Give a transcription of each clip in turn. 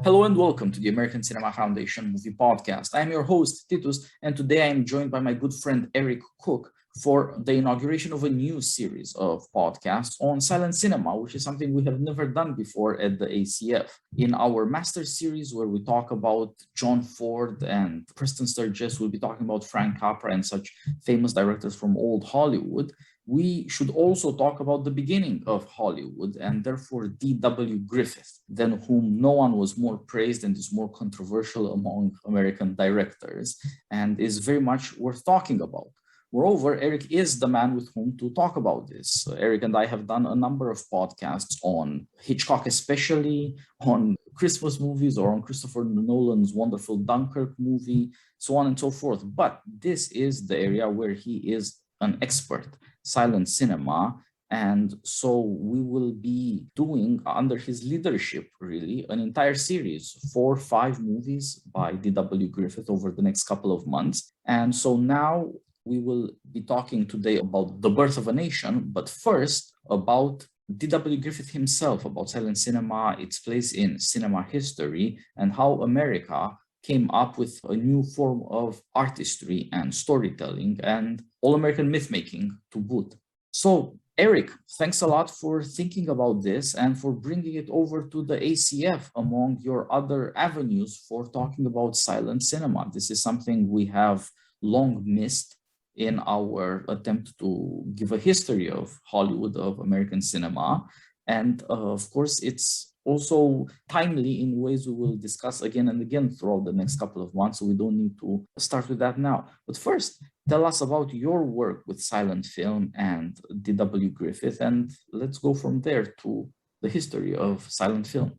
Hello and welcome to the American Cinema Foundation Movie Podcast. I'm your host, Titus, and today I am joined by my good friend Eric Cook for the inauguration of a new series of podcasts on silent cinema, which is something we have never done before at the ACF. In our master series, where we talk about John Ford and Preston Sturges, we'll be talking about Frank Capra and such famous directors from old Hollywood. We should also talk about the beginning of Hollywood and therefore D.W. Griffith, than whom no one was more praised and is more controversial among American directors and is very much worth talking about. Moreover, Eric is the man with whom to talk about this. Eric and I have done a number of podcasts on Hitchcock, especially on Christmas movies or on Christopher Nolan's wonderful Dunkirk movie, so on and so forth. But this is the area where he is an expert, silent cinema. And so we will be doing, under his leadership, really, an entire series, 4 or 5 movies by D.W. Griffith over the next couple of months. And so now we will be talking today about The Birth of a Nation, but first about D.W. Griffith himself, about silent cinema, its place in cinema history, and how America came up with a new form of artistry and storytelling and all-American myth-making to boot. So, Eric, thanks a lot for thinking about this and for bringing it over to the ACF among your other avenues for talking about silent cinema. This is something we have long missed in our attempt to give a history of Hollywood, of American cinema. And of course, it's also timely in ways we will discuss again and again throughout the next couple of months, so we don't need to start with that now. But first, tell us about your work with silent film and D.W. Griffith, and let's go from there to the history of silent film.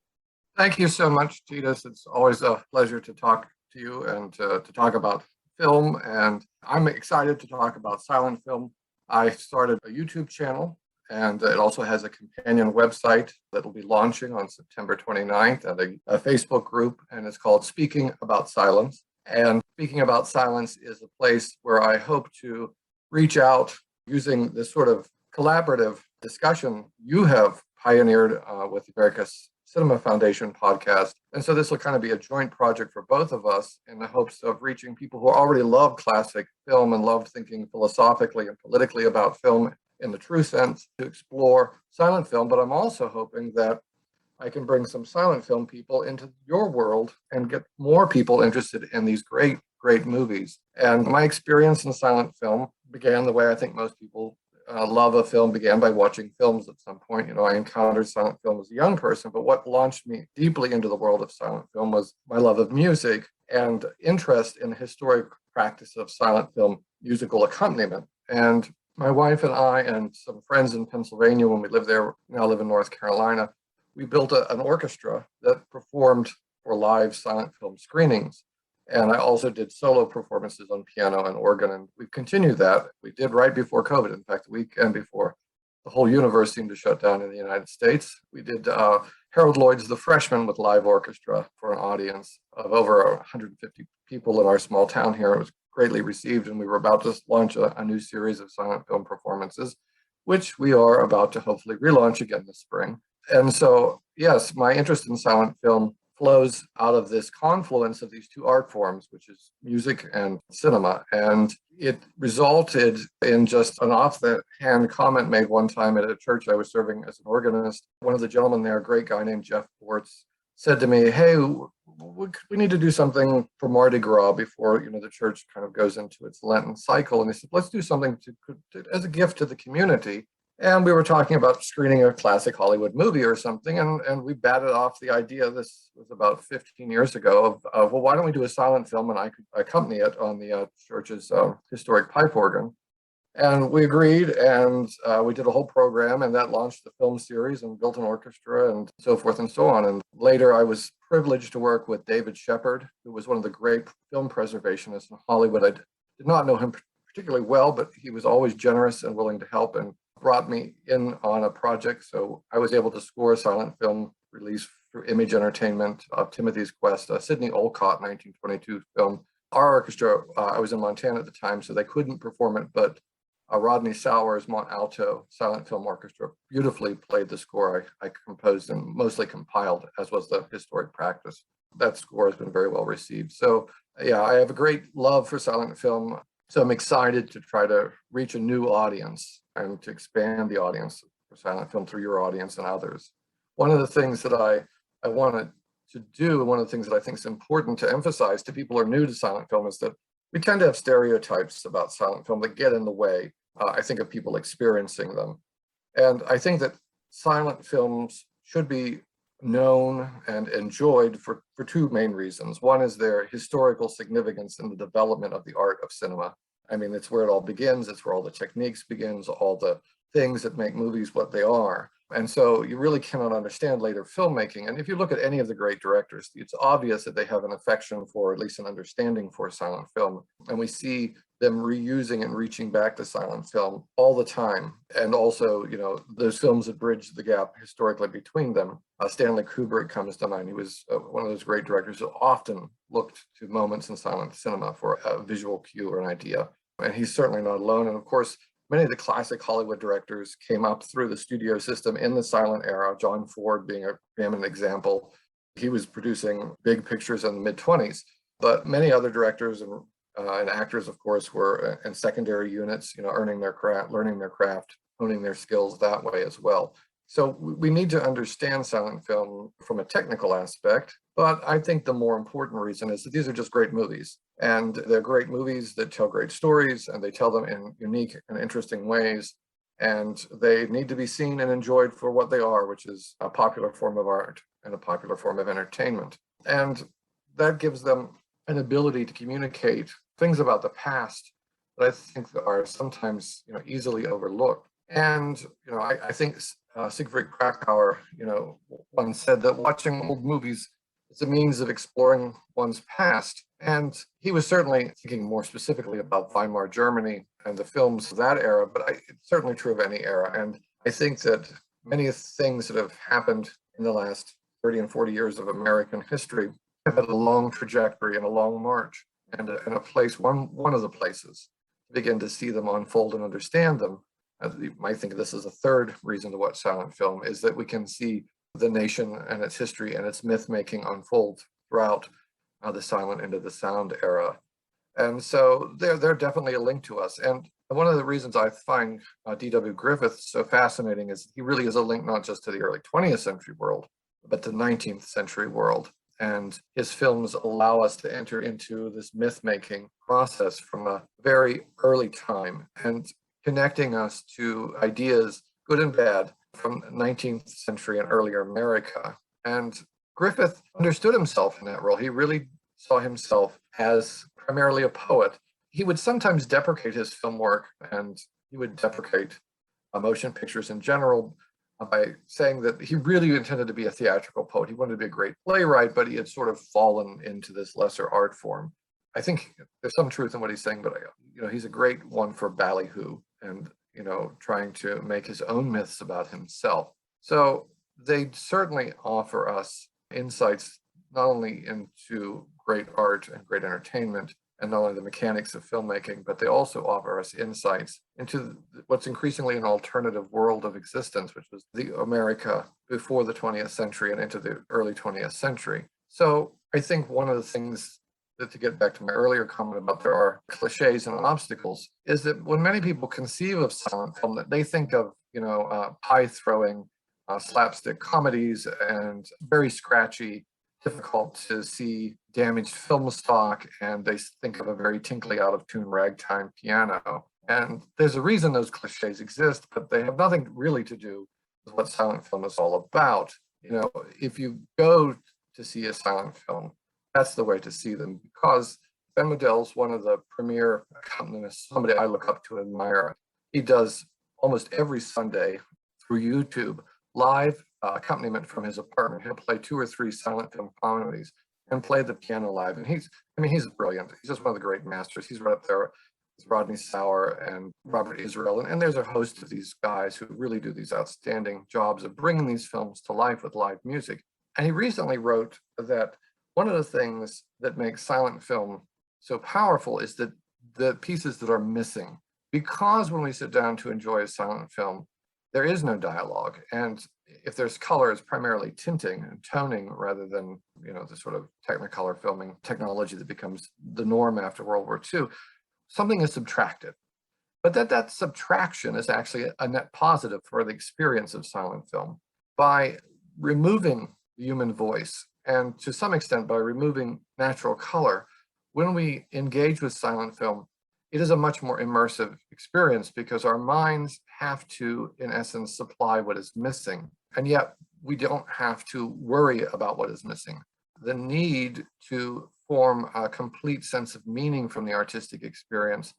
Thank you so much, Titus. It's always a pleasure to talk to you and to talk about film, and I'm excited to talk about silent film. I started a YouTube channel, and it also has a companion website that will be launching on September 29th, and a Facebook group, and it's called Speaking About Silence. And Speaking About Silence is a place where I hope to reach out using this sort of collaborative discussion you have pioneered with America's Cinema Foundation podcast. And so this will kind of be a joint project for both of us in the hopes of reaching people who already love classic film and love thinking philosophically and politically about film in the true sense, to explore silent film. But I'm also hoping that I can bring some silent film people into your world and get more people interested in these great, great movies. And my experience in silent film began the way I think most people love a film began, by watching films at some point. You know, I encountered silent film as a young person, but what launched me deeply into the world of silent film was my love of music and interest in the historic practice of silent film musical accompaniment. And my wife and I and some friends in Pennsylvania, when we lived there, now live in North Carolina, we built an orchestra that performed for live silent film screenings. And I also did solo performances on piano and organ, and we've continued that. We did right before COVID, in fact, the weekend before the whole universe seemed to shut down in the United States. We did Harold Lloyd's The Freshman with live orchestra for an audience of over 150 people in our small town here. It was greatly received, and we were about to launch a new series of silent film performances, which we are about to hopefully relaunch again this spring. And so, yes, my interest in silent film flows out of this confluence of these two art forms, which is music and cinema. And it resulted in just an off-the-hand comment made one time at a church I was serving as an organist. One of the gentlemen there, a great guy named Jeff Bortz, said to me, "Hey, we need to do something for Mardi Gras before, you know, the church kind of goes into its Lenten cycle." And he said, "Let's do something as a gift to the community." And we were talking about screening a classic Hollywood movie or something, and we batted off the idea, this was about 15 years ago, of well, why don't we do a silent film and I could accompany it on the church's historic pipe organ. And we agreed, and we did a whole program, and that launched the film series and built an orchestra and so forth and so on. And later I was privileged to work with David Shepard, who was one of the great film preservationists in Hollywood. I did not know him particularly well, but he was always generous and willing to help, and brought me in on a project. So I was able to score a silent film release through Image Entertainment of Timothy's Quest, a Sidney Olcott 1922 film. Our orchestra, I was in Montana at the time, so they couldn't perform it, but Rodney Sauer's Mont Alto Silent Film Orchestra beautifully played the score I composed and mostly compiled, as was the historic practice. that score has been very well received. So yeah, I have a great love for silent film. So I'm excited to try to reach a new audience and to expand the audience for silent film through your audience and others. One of the things that I wanted to do, and one of the things that I think is important to emphasize to people who are new to silent film, is that we tend to have stereotypes about silent film that get in the way, I think, of people experiencing them. And I think that silent films should be known and enjoyed for two main reasons. One is their historical significance in the development of the art of cinema. I mean, it's where it all begins. It's where all the techniques begins, all the things that make movies what they are. And so you really cannot understand later filmmaking. And if you look at any of the great directors, it's obvious that they have an affection for, at least an understanding for, silent film. And we see them reusing and reaching back to silent film all the time. And also, you know, those films that bridge the gap historically between them. Stanley Kubrick comes to mind. He was one of those great directors who often looked to moments in silent cinema for a visual cue or an idea. And he's certainly not alone. And of course, many of the classic Hollywood directors came up through the studio system in the silent era, John Ford being a preeminent example. He was producing big pictures in the mid-20s, but many other directors and actors, of course, were in secondary units, you know, earning their craft, learning their craft, honing their skills that way as well. So we need to understand silent film from a technical aspect, but I think the more important reason is that these are just great movies. And they're great movies that tell great stories, and they tell them in unique and interesting ways. And they need to be seen and enjoyed for what they are, which is a popular form of art and a popular form of entertainment. And that gives them an ability to communicate things about the past that I think are sometimes, you know, easily overlooked. And, you know, I think Siegfried Kracauer, you know, once said that watching old movies is a means of exploring one's past. And he was certainly thinking more specifically about Weimar Germany and the films of that era, but it's certainly true of any era. And I think that many things that have happened in the last 30 and 40 years of American history have had a long trajectory and a long march, and a place, one of the places to begin to see them unfold and understand them. You might think this is a third reason to watch silent film, is that we can see the nation and its history and its myth making unfold throughout the silent into the sound era. And so they're definitely a link to us. And one of the reasons I find D.W. Griffith so fascinating is he really is a link not just to the early 20th century world, but to the 19th century world. And his films allow us to enter into this myth-making process from a very early time and connecting us to ideas, good and bad, from 19th century and earlier America. And Griffith understood himself in that role. He really saw himself as primarily a poet. He would sometimes deprecate his film work, and he would deprecate motion pictures in general by saying that he really intended to be a theatrical poet. He wanted to be a great playwright, but he had sort of fallen into this lesser art form. I think there's some truth in what he's saying, but you know, he's a great one for ballyhoo and, you know, trying to make his own myths about himself. So they certainly offer us insights not only into great art and great entertainment, and not only the mechanics of filmmaking, but they also offer us insights into what's increasingly an alternative world of existence, which was the America before the 20th century and into the early 20th century. So I think one of the things that, to get back to my earlier comment about there are cliches and obstacles, is that when many people conceive of silent film, that they think of, you know, pie throwing, slapstick comedies and very scratchy, difficult to see damaged film stock, and they think of a very tinkly, out of tune ragtime piano. And there's a reason those cliches exist, but they have nothing really to do with what silent film is all about. You know, if you go to see a silent film, that's the way to see them, because Ben Modell's one of the premier accompanists, somebody I look up to and admire. He does almost every Sunday through YouTube live accompaniment from his apartment. He'll play 2 or 3 silent film comedies and play the piano live. And he's brilliant. He's just one of the great masters. He's right up there with Rodney Sauer and Robert Israel. And there's a host of these guys who really do these outstanding jobs of bringing these films to life with live music. And he recently wrote that one of the things that makes silent film so powerful is that the pieces that are missing. Because when we sit down to enjoy a silent film, there is no dialogue. And if there's color, it's primarily tinting and toning rather than, the sort of technicolor filming technology that becomes the norm after World War II. Something is subtracted. But that subtraction is actually a net positive for the experience of silent film. By removing the human voice, and to some extent by removing natural color, when we engage with silent film, it is a much more immersive experience because our minds have to, in essence, supply what is missing. And yet we don't have to worry about what is missing. The need to form a complete sense of meaning from the artistic experience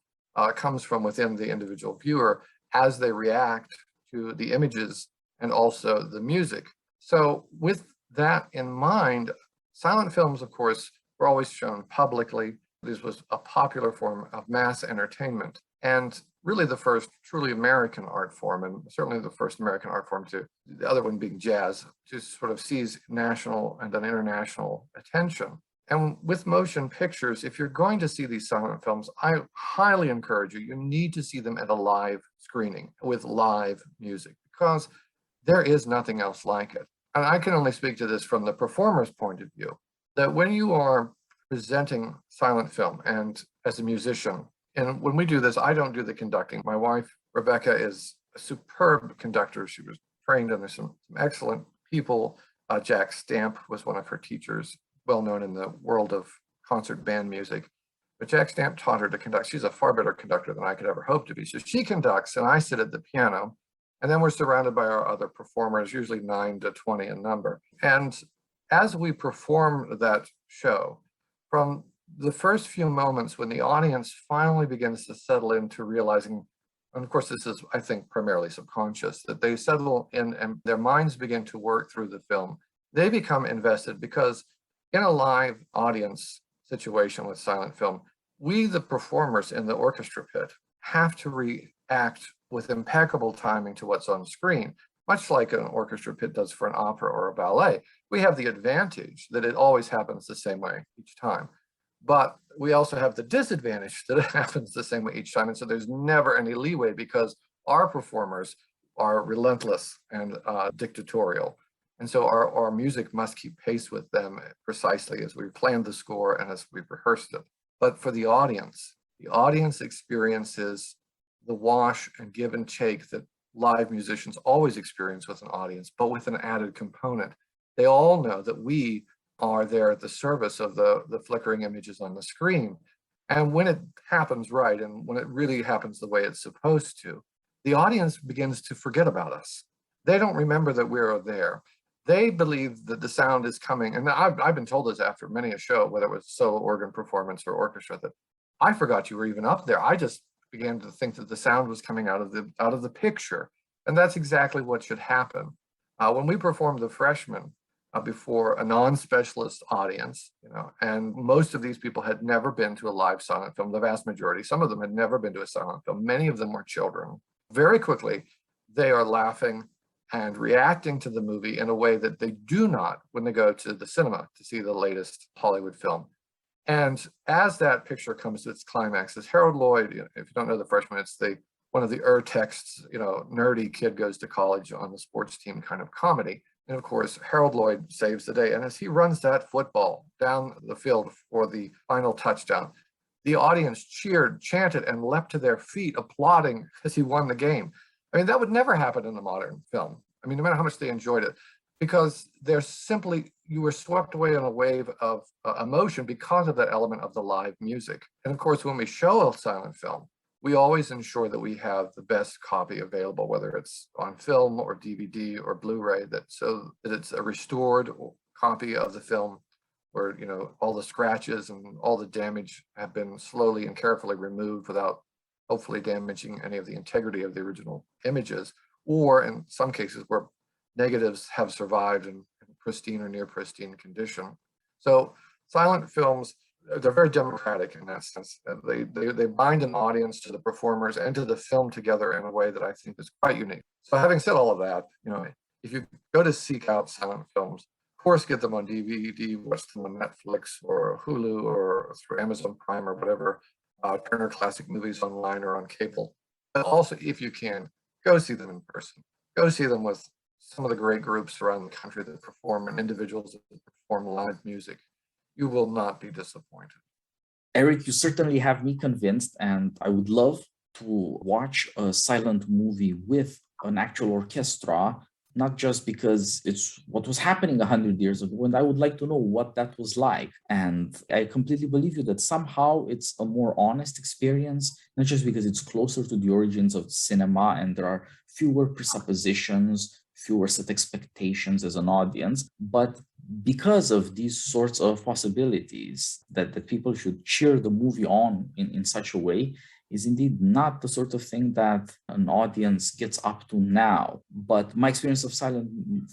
comes from within the individual viewer as they react to the images and also the music. So with that in mind, silent films, of course, were always shown publicly. This was a popular form of mass entertainment and really the first truly American art form, and certainly the first American art form to, the other one being jazz, to sort of seize national and then international attention. And with motion pictures, if you're going to see these silent films, I highly encourage you, you need to see them at a live screening with live music because there is nothing else like it. And I can only speak to this from the performer's point of view, that when you are presenting silent film and as a musician, and when we do this, I don't do the conducting. My wife, Rebecca, is a superb conductor. She was trained under some excellent people. Jack Stamp was one of her teachers, well known in the world of concert band music. But Jack Stamp taught her to conduct. She's a far better conductor than I could ever hope to be. So she conducts and I sit at the piano. And then we're surrounded by our other performers, usually 9 to 20 in number. And as we perform that show, from the first few moments when the audience finally begins to settle into realizing, and of course this is, I think, primarily subconscious, that they settle in and their minds begin to work through the film, they become invested because in a live audience situation with silent film, we, the performers in the orchestra pit, have to react with impeccable timing to what's on screen, much like an orchestra pit does for an opera or a ballet. We have the advantage that it always happens the same way each time. But we also have the disadvantage that it happens the same way each time. And so there's never any leeway because our performers are relentless and dictatorial. And so our music must keep pace with them precisely as we planned the score and as we've rehearsed it. But for the audience experiences the wash and give and take that live musicians always experience with an audience, but with an added component. They all know that we are there at the service of the flickering images on the screen. And when it happens right, and when it really happens the way it's supposed to, the audience begins to forget about us. They don't remember that we're there. They believe that the sound is coming. And I've been told this after many a show, whether it was solo organ performance or orchestra, that I forgot you were even up there. I just began to think that the sound was coming out of the picture. And that's exactly what should happen. When we performed The Freshman before a non-specialist audience, and most of these people had never been to a live silent film, the vast majority, some of them had never been to a silent film, many of them were children. Very quickly, they are laughing and reacting to the movie in a way that they do not when they go to the cinema to see the latest Hollywood film. And as that picture comes to its climax, as Harold Lloyd, if you don't know The Freshman, it's one of the texts, nerdy kid goes to college on the sports team kind of comedy. And of course, Harold Lloyd saves the day. And as he runs that football down the field for the final touchdown, the audience cheered, chanted, and leapt to their feet, applauding as he won the game. I mean, that would never happen in a modern film. I mean, no matter how much they enjoyed it, because you were swept away in a wave of emotion because of that element of the live music. And of course, when we show a silent film, we always ensure that we have the best copy available, whether it's on film or DVD or Blu-ray, so that it's a restored copy of the film where, all the scratches and all the damage have been slowly and carefully removed without hopefully damaging any of the integrity of the original images, or in some cases where negatives have survived in pristine or near pristine condition. So silent films, they're very democratic in that sense. They bind an audience to the performers and to the film together in a way that I think is quite unique. So having said all of that, if you go to seek out silent films, of course, get them on DVD, watch them on Netflix or Hulu or through Amazon Prime or whatever, Turner Classic Movies online or on cable. But also, if you can, go see them in person. go see them with some of the great groups around the country that perform and individuals that perform live music. You will not be disappointed. Eric, you certainly have me convinced, and I would love to watch a silent movie with an actual orchestra, not just because it's what was happening 100 years ago, and I would like to know what that was like. And I completely believe you that somehow it's a more honest experience, not just because it's closer to the origins of cinema and there are fewer presuppositions, fewer set expectations as an audience, but because of these sorts of possibilities that people should cheer the movie on in such a way is indeed not the sort of thing that an audience gets up to now. But my experience of silent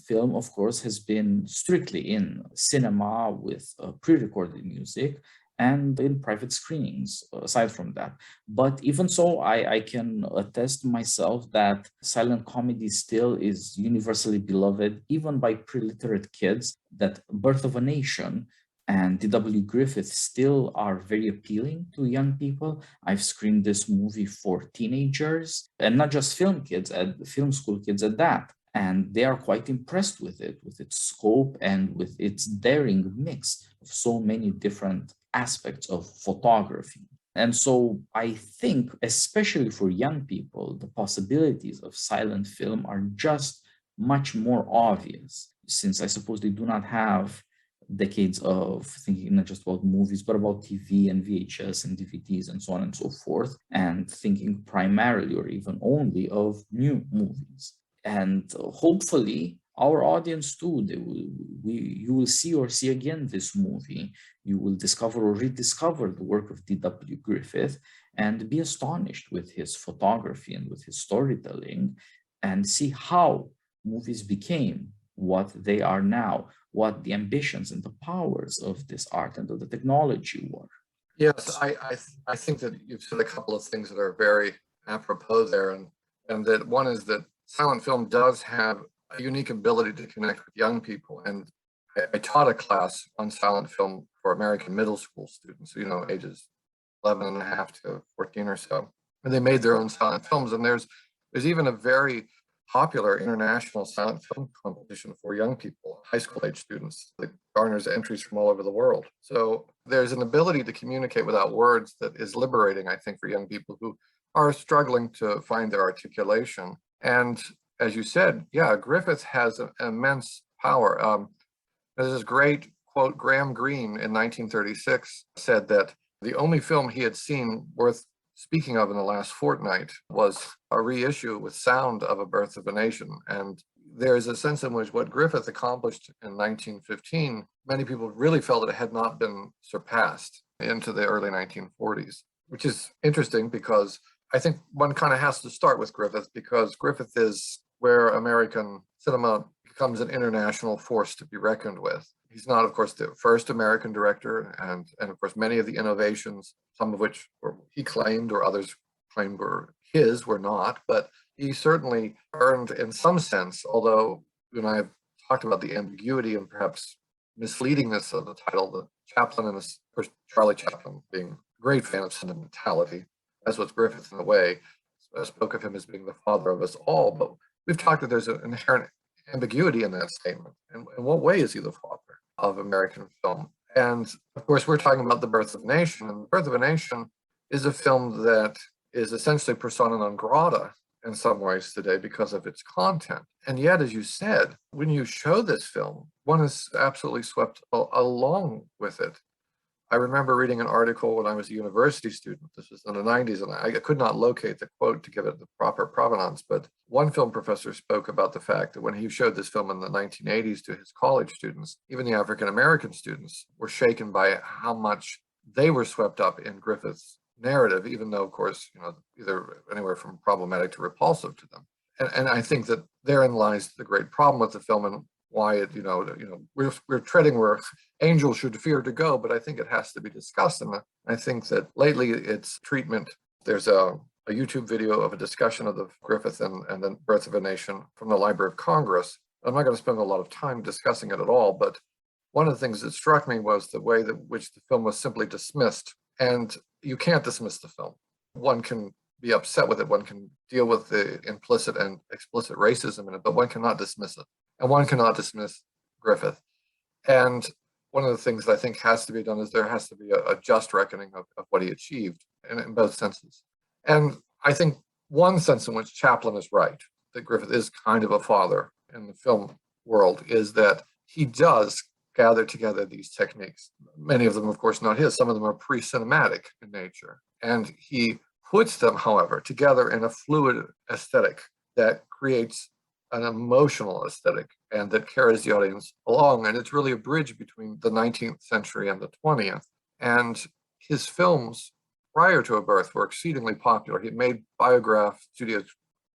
film, of course, has been strictly in cinema with pre-recorded music and in private screenings, aside from that. But even so, I can attest myself that silent comedy still is universally beloved, even by pre-literate kids, that Birth of a Nation and D.W. Griffith still are very appealing to young people. I've screened this movie for teenagers, and not just film kids, film school kids at that. And they are quite impressed with it, with its scope and with its daring mix of so many different aspects of photography. And so I think, especially for young people, the possibilities of silent film are just much more obvious, since I suppose they do not have decades of thinking not just about movies, but about TV and VHS and DVDs and so on and so forth, and thinking primarily or even only of new movies. And hopefully our audience too, you will see or see again this movie. You will discover or rediscover the work of D.W. Griffith and be astonished with his photography and with his storytelling, and see how movies became what they are now, what the ambitions and the powers of this art and of the technology were. Yes, I think that you've said a couple of things that are very apropos there, and that one is that silent film does have a unique ability to connect with young people. And I taught a class on silent film for American middle school students, ages 11 and a half to 14 or so. And they made their own silent films. And there's even a very popular international silent film competition for young people, high school age students, that garners entries from all over the world. So there's an ability to communicate without words that is liberating, I think, for young people who are struggling to find their articulation. And as you said, yeah, Griffith has an immense power. There's this great quote. Graham Greene in 1936 said that the only film he had seen worth speaking of in the last fortnight was a reissue with sound of A Birth of a Nation. And there's a sense in which what Griffith accomplished in 1915, many people really felt that it had not been surpassed into the early 1940s, which is interesting because I think one kind of has to start with Griffith, because Griffith is where American cinema becomes an international force to be reckoned with. He's not, of course, the first American director, and of course, many of the innovations, some of which he claimed or others claimed were his, were not, but he certainly earned, in some sense, although you and I have talked about the ambiguity and perhaps misleadingness of the title, the Chaplin, and of course, Charlie Chaplin being a great fan of sentimentality, as was Griffith in a way, spoke of him as being the father of us all, but we've talked that there's an inherent ambiguity in that statement. And in what way is he the father of American film? And of course, we're talking about The Birth of a Nation, and The Birth of a Nation is a film that is essentially persona non grata in some ways today because of its content. And yet, as you said, when you show this film, one is absolutely swept along with it. I remember reading an article when I was a university student. This was in the 90s, and I could not locate the quote to give it the proper provenance, but one film professor spoke about the fact that when he showed this film in the 1980s to his college students, even the African-American students were shaken by how much they were swept up in Griffith's narrative, even though, of course, either anywhere from problematic to repulsive to them. And I think that therein lies the great problem with the film, and why it, we're treading where angels should fear to go, but I think it has to be discussed. And I think that lately its treatment, there's a YouTube video of a discussion of the Griffith and then Birth of a Nation from the Library of Congress. I'm not going to spend a lot of time discussing it at all, but one of the things that struck me was the way that which the film was simply dismissed. And you can't dismiss the film. One can be upset with it. One can deal with the implicit and explicit racism in it, but one cannot dismiss it. And one cannot dismiss Griffith. And one of the things that I think has to be done is there has to be a just reckoning of what he achieved in both senses. And I think one sense in which Chaplin is right, that Griffith is kind of a father in the film world, is that he does gather together these techniques. Many of them, of course, not his. Some of them are pre-cinematic in nature. And he puts them, however, together in a fluid aesthetic that creates an emotional aesthetic and that carries the audience along. And it's really a bridge between the 19th century and the 20th. And his films prior to A Birth were exceedingly popular. He made Biograph Studios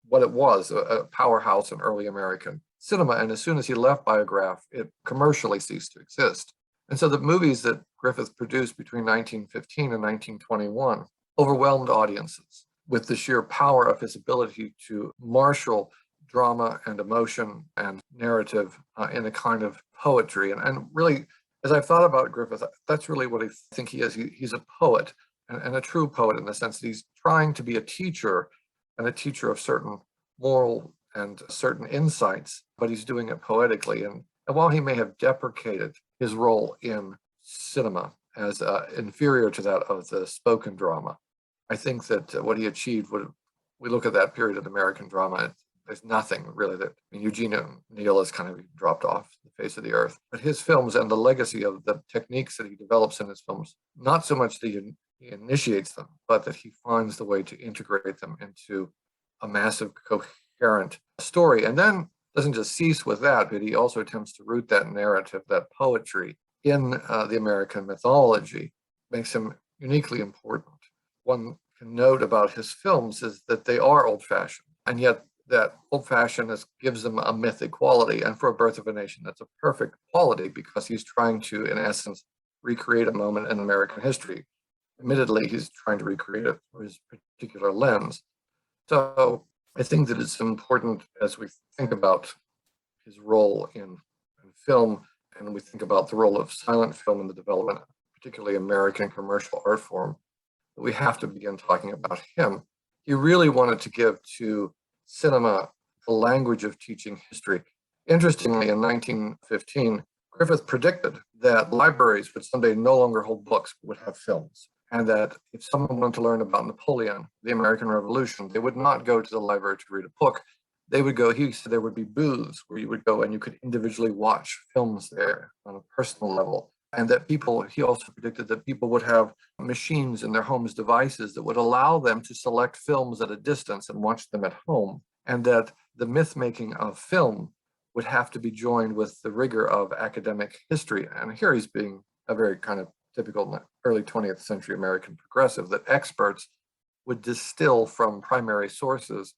what it was, a powerhouse in early American cinema. And as soon as he left Biograph, it commercially ceased to exist. And so the movies that Griffith produced between 1915 and 1921 overwhelmed audiences with the sheer power of his ability to marshal drama and emotion and narrative in a kind of poetry. And really, as I've thought about Griffith, that's really what I think he is. He's a poet and a true poet in the sense that he's trying to be a teacher and a teacher of certain moral and certain insights, but he's doing it poetically. And while he may have deprecated his role in cinema as inferior to that of the spoken drama, I think that what he achieved, we look at that period of American drama, there's nothing really that, Eugene O'Neill has kind of dropped off the face of the earth. But his films and the legacy of the techniques that he develops in his films, not so much that he initiates them, but that he finds the way to integrate them into a massive, coherent story. And then doesn't just cease with that, but he also attempts to root that narrative, that poetry in the American mythology, makes him uniquely important. One can note about his films is that they are old-fashioned, and yet that old-fashionedness gives them a mythic quality. And for A Birth of a Nation, that's a perfect quality because he's trying to, in essence, recreate a moment in American history. Admittedly, he's trying to recreate it through his particular lens. So I think that it's important as we think about his role in film, and we think about the role of silent film in the development, particularly American commercial art form, that we have to begin talking about him. He really wanted to give to cinema the language of teaching history. Interestingly, in 1915, Griffith predicted that libraries would someday no longer hold books, but would have films. And that if someone wanted to learn about Napoleon, the American Revolution, they would not go to the library to read a book. They would go, he said there would be booths where you would go and you could individually watch films there on a personal level. And that people, he also predicted that people would have machines in their homes, devices that would allow them to select films at a distance and watch them at home. And that the myth making of film would have to be joined with the rigor of academic history. And here he's being a very kind of typical early 20th century American progressive, that experts would distill from primary sources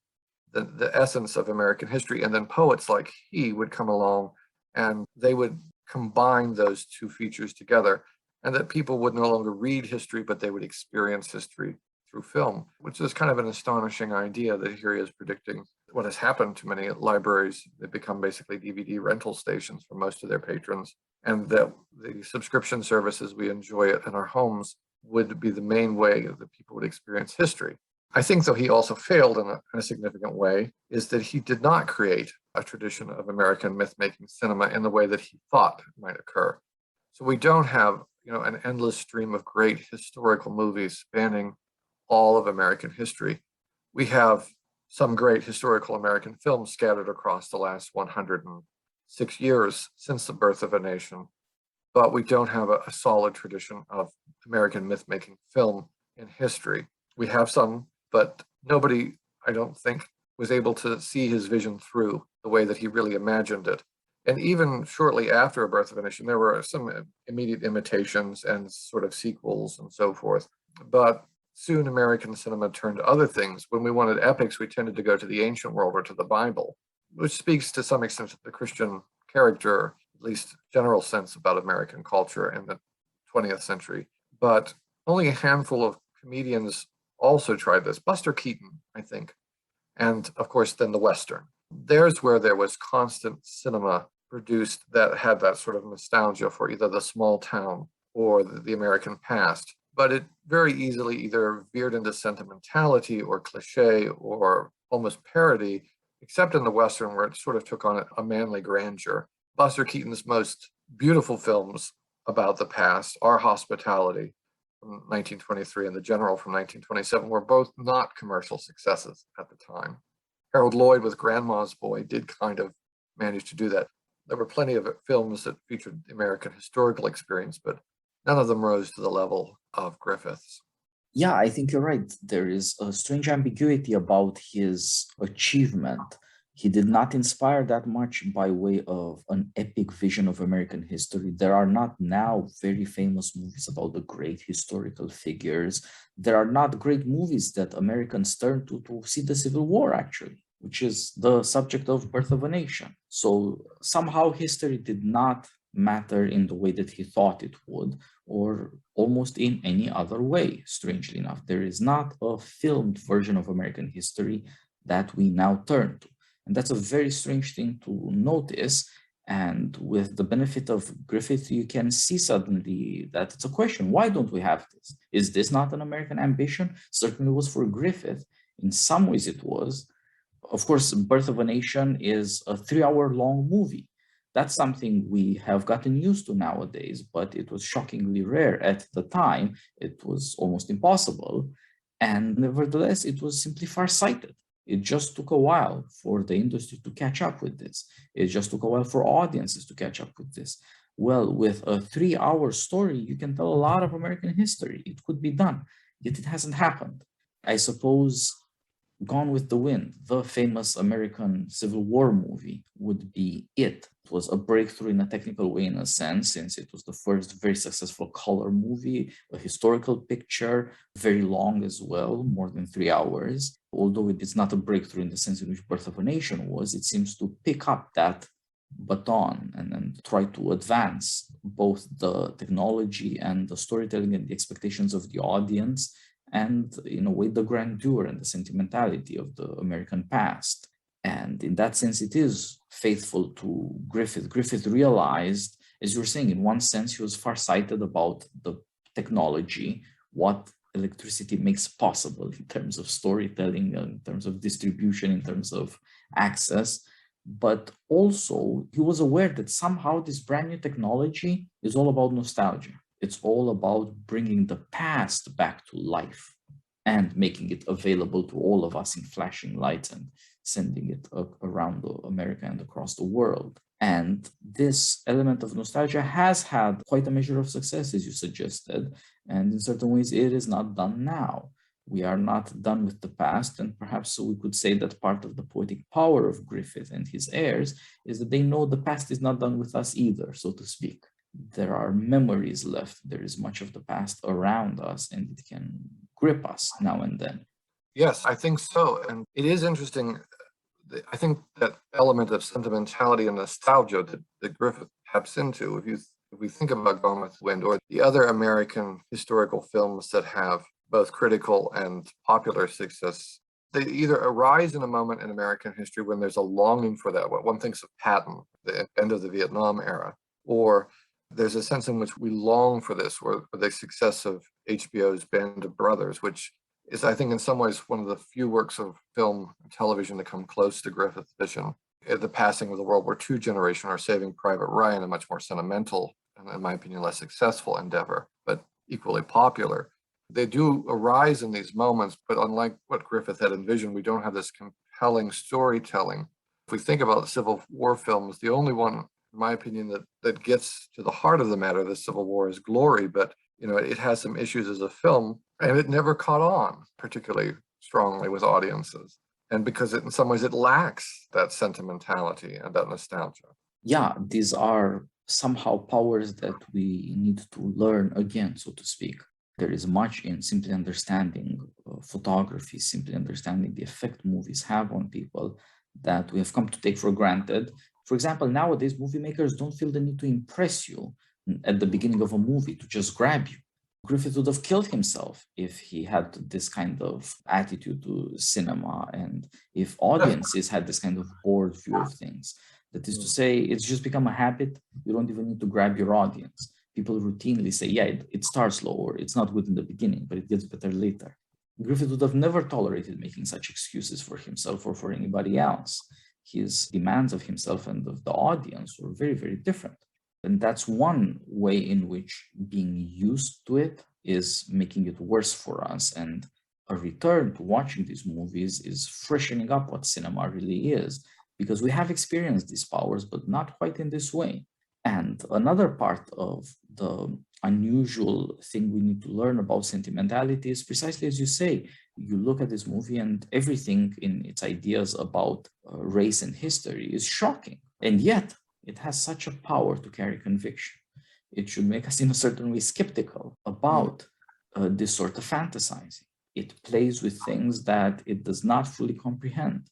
the essence of American history, and then poets like he would come along and they would combine those two features together, and that people would no longer read history, but they would experience history through film, which is kind of an astonishing idea that here he is predicting what has happened to many libraries. They become basically DVD rental stations for most of their patrons, and that the subscription services we enjoy in our homes would be the main way that people would experience history. I think, though, he also failed in a significant way, is that he did not create a tradition of American myth-making cinema in the way that he thought might occur. So we don't have, an endless stream of great historical movies spanning all of American history. We have some great historical American films scattered across the last 106 years since the birth of a nation, but we don't have a solid tradition of American myth-making film in history. We have some, but nobody, I don't think, was able to see his vision through the way that he really imagined it. And even shortly after A Birth of a Nation, there were some immediate imitations and sort of sequels and so forth. But soon American cinema turned to other things. When we wanted epics, we tended to go to the ancient world or to the Bible, which speaks to some extent to the Christian character, at least general sense about American culture in the 20th century. But only a handful of comedians also tried this. Buster Keaton, I think, and of course then the Western. There's where there was constant cinema produced that had that sort of nostalgia for either the small town or the American past. but it very easily either veered into sentimentality or cliche or almost parody, except in the Western, where it sort of took on a manly grandeur. Buster Keaton's most beautiful films about the past, Our Hospitality from 1923 and The General from 1927, were both not commercial successes at the time. Harold Lloyd with Grandma's Boy did kind of manage to do that. There were plenty of films that featured the American historical experience, but none of them rose to the level of Griffith's. Yeah, I think you're right. There is a strange ambiguity about his achievement. He did not inspire that much by way of an epic vision of American history. There are not now very famous movies about the great historical figures. There are not great movies that Americans turn to see the Civil War, actually, which is the subject of Birth of a Nation. So somehow history did not matter in the way that he thought it would, or almost in any other way, strangely enough. There is not a filmed version of American history that we now turn to. And that's a very strange thing to notice. And with the benefit of Griffith, you can see suddenly that it's a question. Why don't we have this? Is this not an American ambition? Certainly was for Griffith. In some ways it was. Of course, Birth of a Nation is a 3-hour-long movie. That's something we have gotten used to nowadays, but it was shockingly rare at the time. It was almost impossible. And nevertheless, it was simply farsighted. It just took a while for the industry to catch up with this. It just took a while for audiences to catch up with this. Well, with a 3-hour story, you can tell a lot of American history. It could be done, yet it hasn't happened. I suppose Gone with the Wind, the famous American Civil War movie, would be it. It was a breakthrough in a technical way, in a sense, since it was the first very successful color movie, a historical picture, very long as well, more than 3 hours. Although it's not a breakthrough in the sense in which Birth of a Nation was, it seems to pick up that baton and try to advance both the technology and the storytelling and the expectations of the audience, and in a way the grandeur and the sentimentality of the American past. And in that sense, it is faithful to Griffith. Griffith realized, as you were saying, in one sense, he was farsighted about the technology, what electricity makes possible in terms of storytelling, in terms of distribution, in terms of access. But also, he was aware that somehow this brand new technology is all about nostalgia. It's all about bringing the past back to life and making it available to all of us in flashing lights and sending it around America and across the world. And this element of nostalgia has had quite a measure of success, as you suggested. And in certain ways, it is not done now. We are not done with the past. And perhaps we could say that part of the poetic power of Griffith and his heirs is that they know the past is not done with us either, so to speak. There are memories left. There is much of the past around us, and it can grip us now and then. Yes, I think so. And it is interesting. I think that element of sentimentality and nostalgia that Griffith taps into, if we think about Gone with the Wind or the other American historical films that have both critical and popular success, they either arise in a moment in American history when there's a longing for that. One thinks of Patton, the end of the Vietnam era, or there's a sense in which we long for this, or the success of HBO's Band of Brothers, which is, I think, in some ways, one of the few works of film and television to come close to Griffith's vision. The passing of the World War II generation, or Saving Private Ryan, a much more sentimental and, in my opinion, less successful endeavor, but equally popular. They do arise in these moments, but unlike what Griffith had envisioned, we don't have this compelling storytelling. If we think about Civil War films, the only one, in my opinion, that gets to the heart of the matter of the Civil War is Glory, but it has some issues as a film, and it never caught on particularly strongly with audiences. And because in some ways it lacks that sentimentality and that nostalgia. Yeah, these are somehow powers that we need to learn again, so to speak. There is much in simply understanding photography, simply understanding the effect movies have on people that we have come to take for granted. For example, nowadays, movie makers don't feel the need to impress you at the beginning of a movie, to just grab you. Griffith would have killed himself if he had this kind of attitude to cinema, and if audiences had this kind of bored view of things. That is to say, it's just become a habit. You don't even need to grab your audience. people routinely say, yeah, it starts slow, or it's not good in the beginning, but it gets better later. Griffith would have never tolerated making such excuses for himself or for anybody else. His demands of himself and of the audience were very, very different. And that's one way in which being used to it is making it worse for us. And a return to watching these movies is freshening up what cinema really is, because we have experienced these powers, but not quite in this way. And another part of the unusual thing we need to learn about sentimentality is precisely as you say. You look at this movie and everything in its ideas about race and history is shocking. And yet it has such a power to carry conviction. It should make us in a certain way skeptical about this sort of fantasizing. It plays with things that it does not fully comprehend.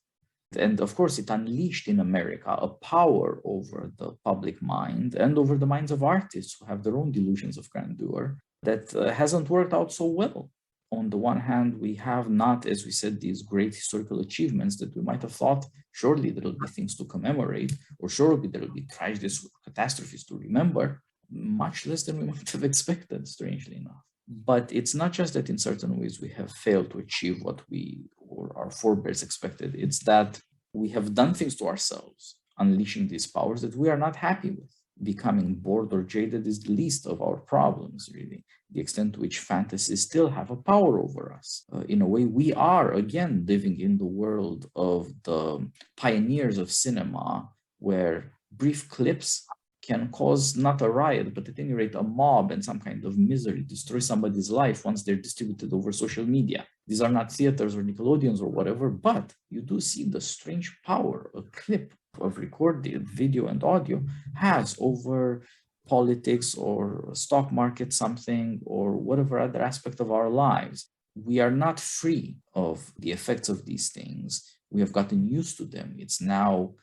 And of course, it unleashed in America a power over the public mind and over the minds of artists who have their own delusions of grandeur that hasn't worked out so well. On the one hand, we have not, as we said, these great historical achievements that we might have thought, surely there will be things to commemorate, or surely there will be tragedies or catastrophes to remember, much less than we might have expected, strangely enough. But it's not just that in certain ways we have failed to achieve what we or our forebears expected. It's that we have done things to ourselves, unleashing these powers that we are not happy with. Becoming bored or jaded is the least of our problems, really. The extent to which fantasies still have a power over us. In a way, we are, again, living in the world of the pioneers of cinema, where brief clips can cause not a riot, but at any rate a mob and some kind of misery, destroy somebody's life once they're distributed over social media. These are not theaters or Nickelodeons or whatever, but you do see the strange power a clip of recorded video and audio has over politics or stock market something or whatever other aspect of our lives. We are not free of the effects of these things. We have gotten used to them. It's now,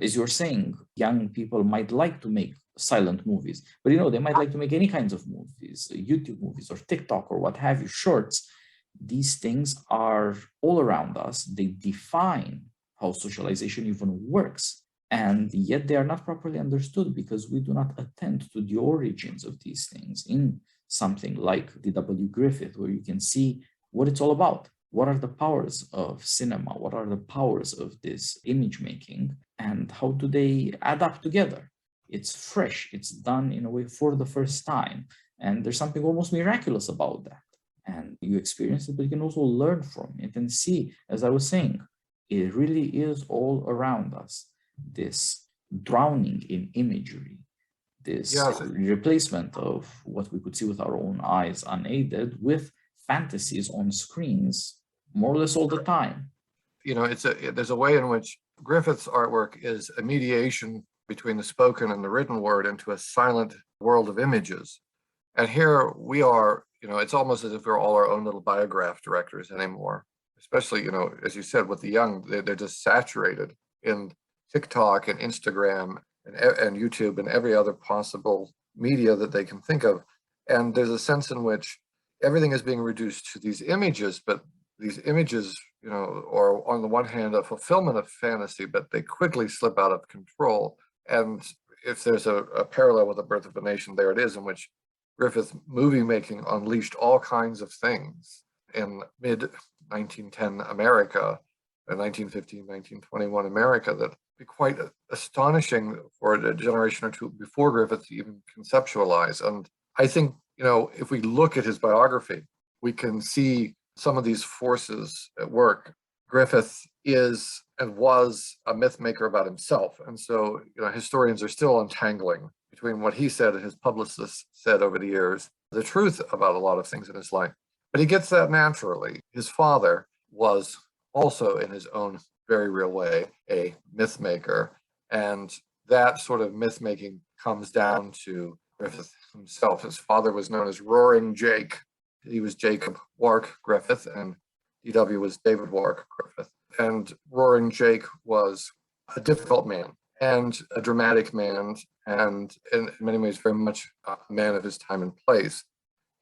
as you're saying, young people might like to make silent movies, but they might like to make any kinds of movies, YouTube movies or TikTok or what have you, shorts. These things are all around us. They define how socialization even works. And yet they are not properly understood because we do not attend to the origins of these things in something like D.W. Griffith, where you can see what it's all about. What are the powers of cinema? What are the powers of this image making? And how do they add up together? It's fresh. It's done in a way for the first time. And there's something almost miraculous about that. And you experience it, but you can also learn from it and see, as I was saying, it really is all around us. This drowning in imagery, this replacement of what we could see with our own eyes unaided with fantasies on screens more or less all the time. There's a way in which Griffith's artwork is a mediation between the spoken and the written word into a silent world of images. And here we are, it's almost as if we're all our own little biograph directors anymore, especially, as you said, with the young, they're just saturated in TikTok and Instagram and YouTube and every other possible media that they can think of. And there's a sense in which everything is being reduced to these images, but these images, are on the one hand a fulfillment of fantasy, but they quickly slip out of control. And if there's a parallel with The Birth of a Nation, there it is, in which Griffith movie making unleashed all kinds of things in mid-1910 America, 1915, 1921 America, that be quite astonishing for a generation or two before Griffith to even conceptualize. And I think, if we look at his biography, we can see some of these forces at work. Griffith is and was a myth maker about himself. And so, historians are still untangling between what he said and his publicists said over the years, the truth about a lot of things in his life. But he gets that naturally. His father was also, in his own very real way, a myth maker. And that sort of myth making comes down to Griffith himself. His father was known as Roaring Jake. He was Jacob Wark Griffith, and D.W. was David Wark Griffith. And Roaring Jake was a difficult man and a dramatic man, and in many ways very much a man of his time and place.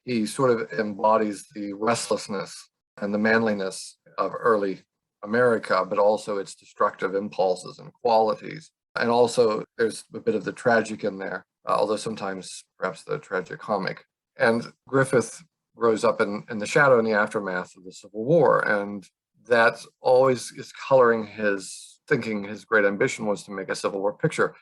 He sort of embodies the restlessness and the manliness of early America, but also its destructive impulses and qualities. And also there's a bit of the tragic in there. although sometimes perhaps the tragicomic. And Griffith grows up in the shadow and the aftermath of the Civil War, and that always is coloring his thinking. His great ambition was to make a Civil War picture.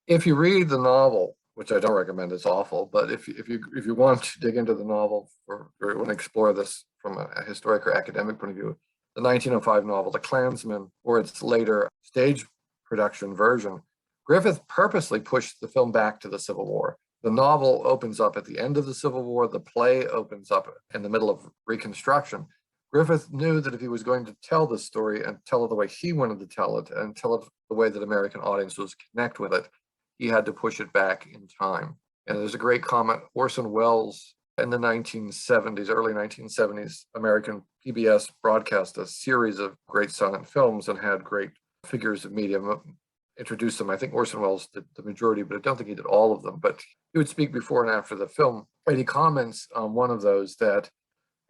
If you read the novel, which I don't recommend, it's awful, but if you want to dig into the novel or want to explore this from a historic or academic point of view, the 1905 novel, The Klansman, or its later stage production version, Griffith purposely pushed the film back to the Civil War. The novel opens up at the end of the Civil War. The play opens up in the middle of Reconstruction. Griffith knew that if he was going to tell this story and tell it the way he wanted to tell it and tell it the way that American audiences would connect with it, he had to push it back in time. And there's a great comment. Orson Welles in the 1970s, early 1970s, American PBS broadcast a series of great silent films and had great figures of media introduce them. I think Orson Welles did the majority, but I don't think he did all of them. But he would speak before and after the film. And he comments on one of those that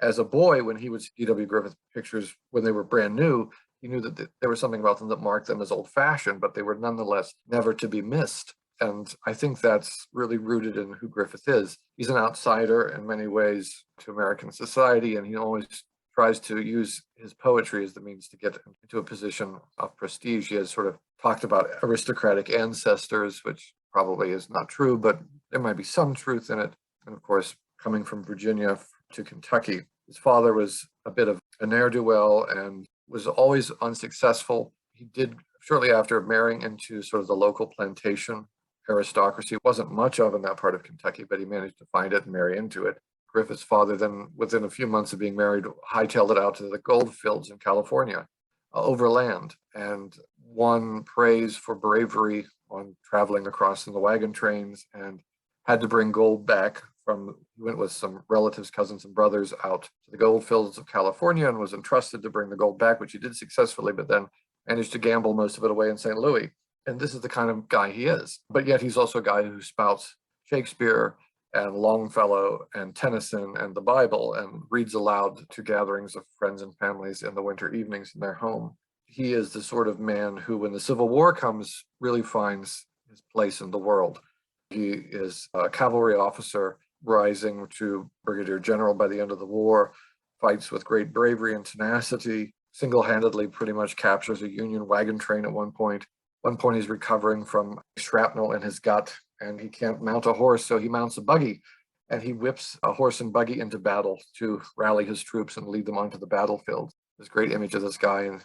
as a boy, when he would see E.W. Griffith pictures when they were brand new, he knew that there was something about them that marked them as old-fashioned, but they were nonetheless never to be missed. And I think that's really rooted in who Griffith is. He's an outsider in many ways to American society, and he always tries to use his poetry as the means to get into a position of prestige. He has sort of talked about aristocratic ancestors, which probably is not true, but there might be some truth in it. And of course, coming from Virginia to Kentucky, his father was a bit of a ne'er-do-well and was always unsuccessful. He did, shortly after, marrying into sort of the local plantation aristocracy. Wasn't much of in that part of Kentucky, but he managed to find it and marry into it. Griffith's father then, within a few months of being married, hightailed it out to the gold fields in California, overland, and won praise for bravery on traveling across in the wagon trains, and had to bring gold back from, he went with some relatives, cousins, and brothers out to the gold fields of California and was entrusted to bring the gold back, which he did successfully, but then managed to gamble most of it away in St. Louis. And this is the kind of guy he is. But yet he's also a guy who spouts Shakespeare and Longfellow and Tennyson and the Bible and reads aloud to gatherings of friends and families in the winter evenings in their home. He is the sort of man who, when the Civil War comes, really finds his place in the world. He is a cavalry officer rising to brigadier general by the end of the war, fights with great bravery and tenacity, single-handedly pretty much captures a Union wagon train at one point. One point he's recovering from shrapnel in his gut and he can't mount a horse, so he mounts a buggy and he whips a horse and buggy into battle to rally his troops and lead them onto the battlefield. There's a great image of this guy and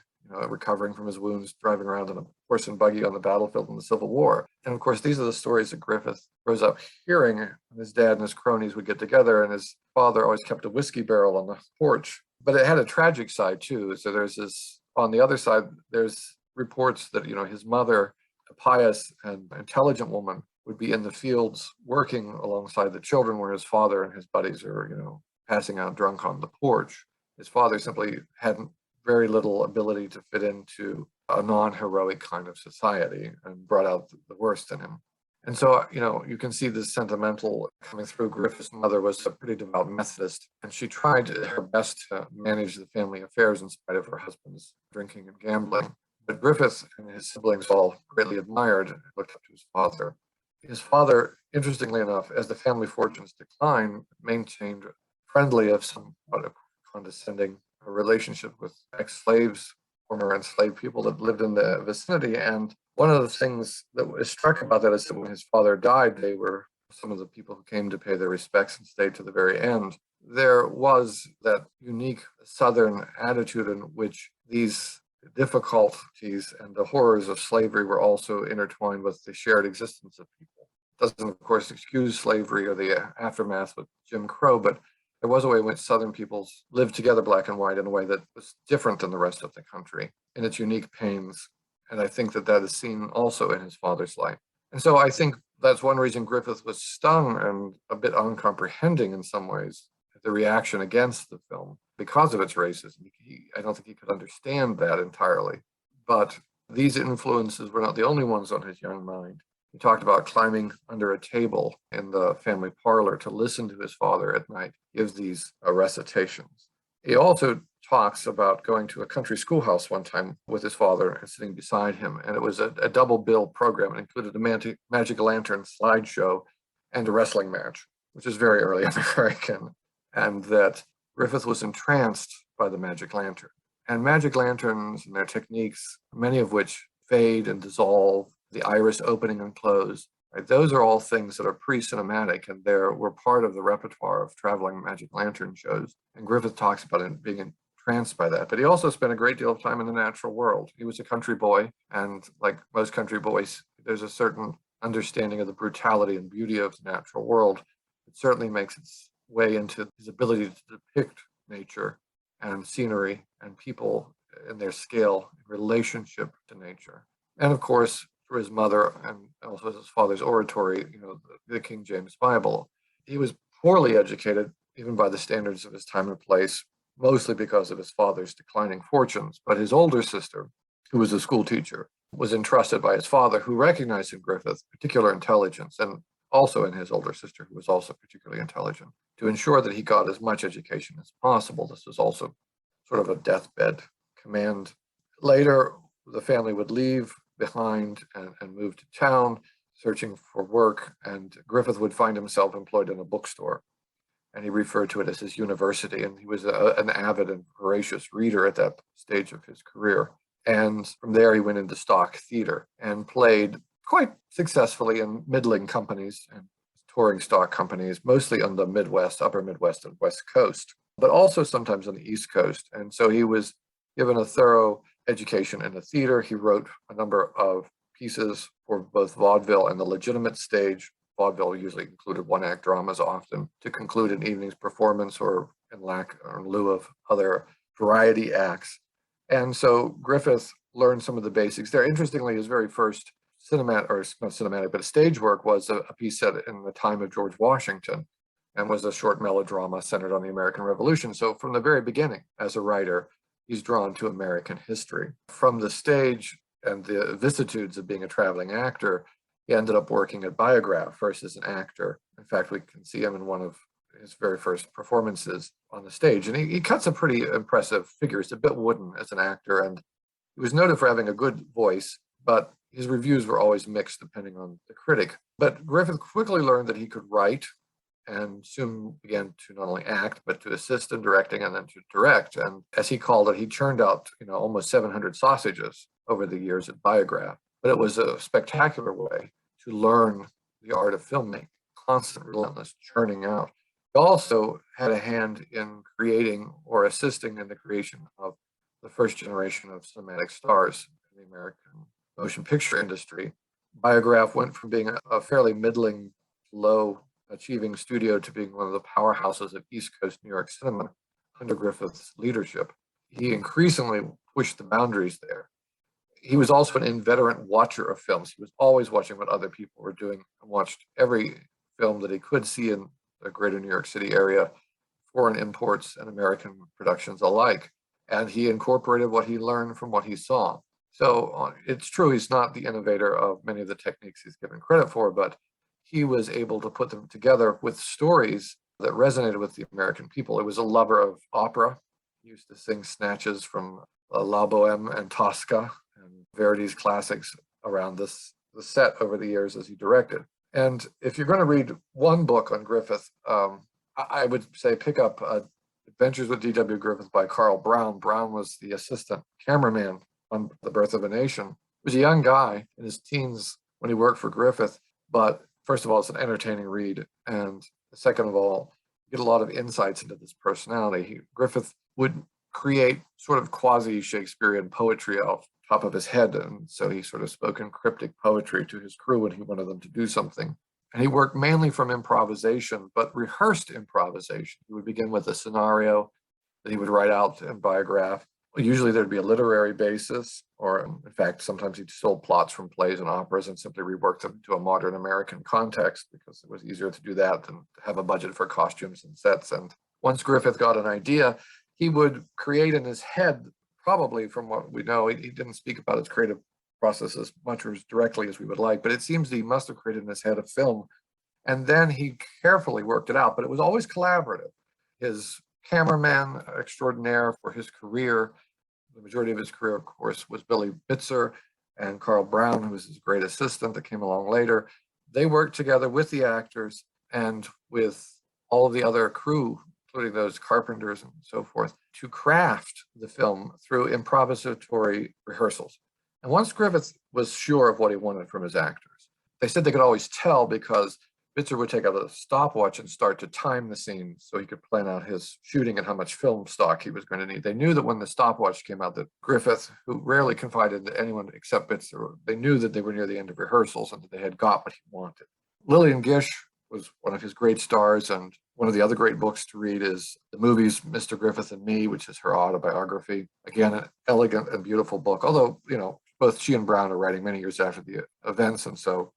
recovering from his wounds, driving around in a horse and buggy on the battlefield in the Civil War. And of course, these are the stories that Griffith grows up hearing. His dad and his cronies would get together, and his father always kept a whiskey barrel on the porch. But it had a tragic side too. So there's this, on the other side, there's reports that, his mother, a pious and intelligent woman, would be in the fields working alongside the children where his father and his buddies are, passing out drunk on the porch. His father simply hadn't very little ability to fit into a non-heroic kind of society and brought out the worst in him. And so, you can see this sentimental coming through. Griffith's mother was a pretty devout Methodist, and she tried her best to manage the family affairs in spite of her husband's drinking and gambling. But Griffith and his siblings all greatly admired and looked up to his father. His father, interestingly enough, as the family fortunes declined, maintained friendly, if somewhat a condescending relationship with ex-slaves, former enslaved people that lived in the vicinity. And one of the things that was struck about that is that when his father died, they were some of the people who came to pay their respects and stayed to the very end. There was that unique Southern attitude in which these difficulties and the horrors of slavery were also intertwined with the shared existence of people. It doesn't, of course, excuse slavery or the aftermath with Jim Crow, but there was a way in which Southern peoples lived together, black and white, in a way that was different than the rest of the country in its unique pains. And I think that is seen also in his father's life. And so I think that's one reason Griffith was stung and a bit uncomprehending in some ways at the reaction against the film because of its racism. I don't think he could understand that entirely. But these influences were not the only ones on his young mind. He talked about climbing under a table in the family parlor to listen to his father at night give these recitations. He also talks about going to a country schoolhouse one time with his father and sitting beside him. And it was a double bill program. It included a Magic Lantern slideshow and a wrestling match, which is very early American. And that Griffith was entranced by the Magic Lantern. And Magic Lanterns and their techniques, many of which fade and dissolve, the iris opening and close, right? Those are all things that are pre-cinematic, and they were part of the repertoire of traveling Magic Lantern shows. And Griffith talks about it being entranced by that. But he also spent a great deal of time in the natural world. He was a country boy, and like most country boys, there's a certain understanding of the brutality and beauty of the natural world. It certainly makes its way into his ability to depict nature and scenery and people in their scale in relationship to nature. And of course, through his mother and also his father's oratory, the King James Bible. He was poorly educated, even by the standards of his time and place, mostly because of his father's declining fortunes. But his older sister, who was a school teacher, was entrusted by his father, who recognized in Griffith particular intelligence, and also in his older sister, who was also particularly intelligent, to ensure that he got as much education as possible. This was also sort of a deathbed command. Later, the family would leave behind and move to town, searching for work, and Griffith would find himself employed in a bookstore. And he referred to it as his university, and he was an avid and voracious reader at that stage of his career. And from there, he went into stock theater and played quite successfully in middling companies and touring stock companies, mostly on the Midwest, upper Midwest and West Coast, but also sometimes on the East Coast. And so he was given a thorough education in the theater. He wrote a number of pieces for both vaudeville and the legitimate stage. Vaudeville usually included one-act dramas often to conclude an evening's performance or in lieu of other variety acts. And so Griffith learned some of the basics there. Interestingly, his very first stage work was a piece set in the time of George Washington and was a short melodrama centered on the American Revolution. So from the very beginning, as a writer, he's drawn to American history. From the stage and the vicissitudes of being a traveling actor, he ended up working at Biograph first as an actor. In fact, we can see him in one of his very first performances on the stage. And he cuts a pretty impressive figure. He's a bit wooden as an actor, and he was noted for having a good voice, but his reviews were always mixed depending on the critic. But Griffith quickly learned that he could write, and soon began to not only act, but to assist in directing and then to direct. And as he called it, he churned out almost 700 sausages over the years at Biograph. But it was a spectacular way to learn the art of filmmaking, constant, relentless churning out. He also had a hand in creating or assisting in the creation of the first generation of cinematic stars in the American motion picture industry. Biograph went from being a fairly middling, low achieving studio to being one of the powerhouses of East Coast New York cinema under Griffith's leadership. He increasingly pushed the boundaries there. He was also an inveterate watcher of films. He was always watching what other people were doing and watched every film that he could see in the greater New York City area, foreign imports and American productions alike. And he incorporated what he learned from what he saw. So it's true, he's not the innovator of many of the techniques he's given credit for, but he was able to put them together with stories that resonated with the American people. He was a lover of opera. He used to sing snatches from La Boheme and Tosca and Verdi's classics around the set over the years as he directed. And if you're going to read one book on Griffith, I would say pick up Adventures with D.W. Griffith by Carl Brown. Brown was the assistant cameraman on The Birth of a Nation. He was a young guy in his teens when he worked for Griffith, but first of all, it's an entertaining read. And second of all, you get a lot of insights into this personality. Griffith would create sort of quasi-Shakespearean poetry off the top of his head. And so he sort of spoke in cryptic poetry to his crew when he wanted them to do something. And he worked mainly from improvisation, but rehearsed improvisation. He would begin with a scenario that he would write out in Biograph. Usually there'd be a literary basis, or in fact, sometimes he stole plots from plays and operas and simply reworked them into a modern American context because it was easier to do that than to have a budget for costumes and sets. And once Griffith got an idea, he would create in his head, probably from what we know, he didn't speak about his creative process as much or as directly as we would like, but it seems that he must have created in his head a film. And then he carefully worked it out, but it was always collaborative. His cameraman extraordinaire for his career. The majority of his career, of course, was Billy Bitzer and Carl Brown, who was his great assistant that came along later. They worked together with the actors and with all of the other crew, including those carpenters and so forth, to craft the film through improvisatory rehearsals. And once Griffith was sure of what he wanted from his actors, they said they could always tell because Bitzer would take out a stopwatch and start to time the scene so he could plan out his shooting and how much film stock he was going to need. They knew that when the stopwatch came out that Griffith, who rarely confided to anyone except Bitzer, they knew that they were near the end of rehearsals and that they had got what he wanted. Lillian Gish was one of his great stars, and one of the other great books to read is the movies Mr. Griffith and Me, which is her autobiography. Again, an elegant and beautiful book, although, both she and Brown are writing many years after the events, and so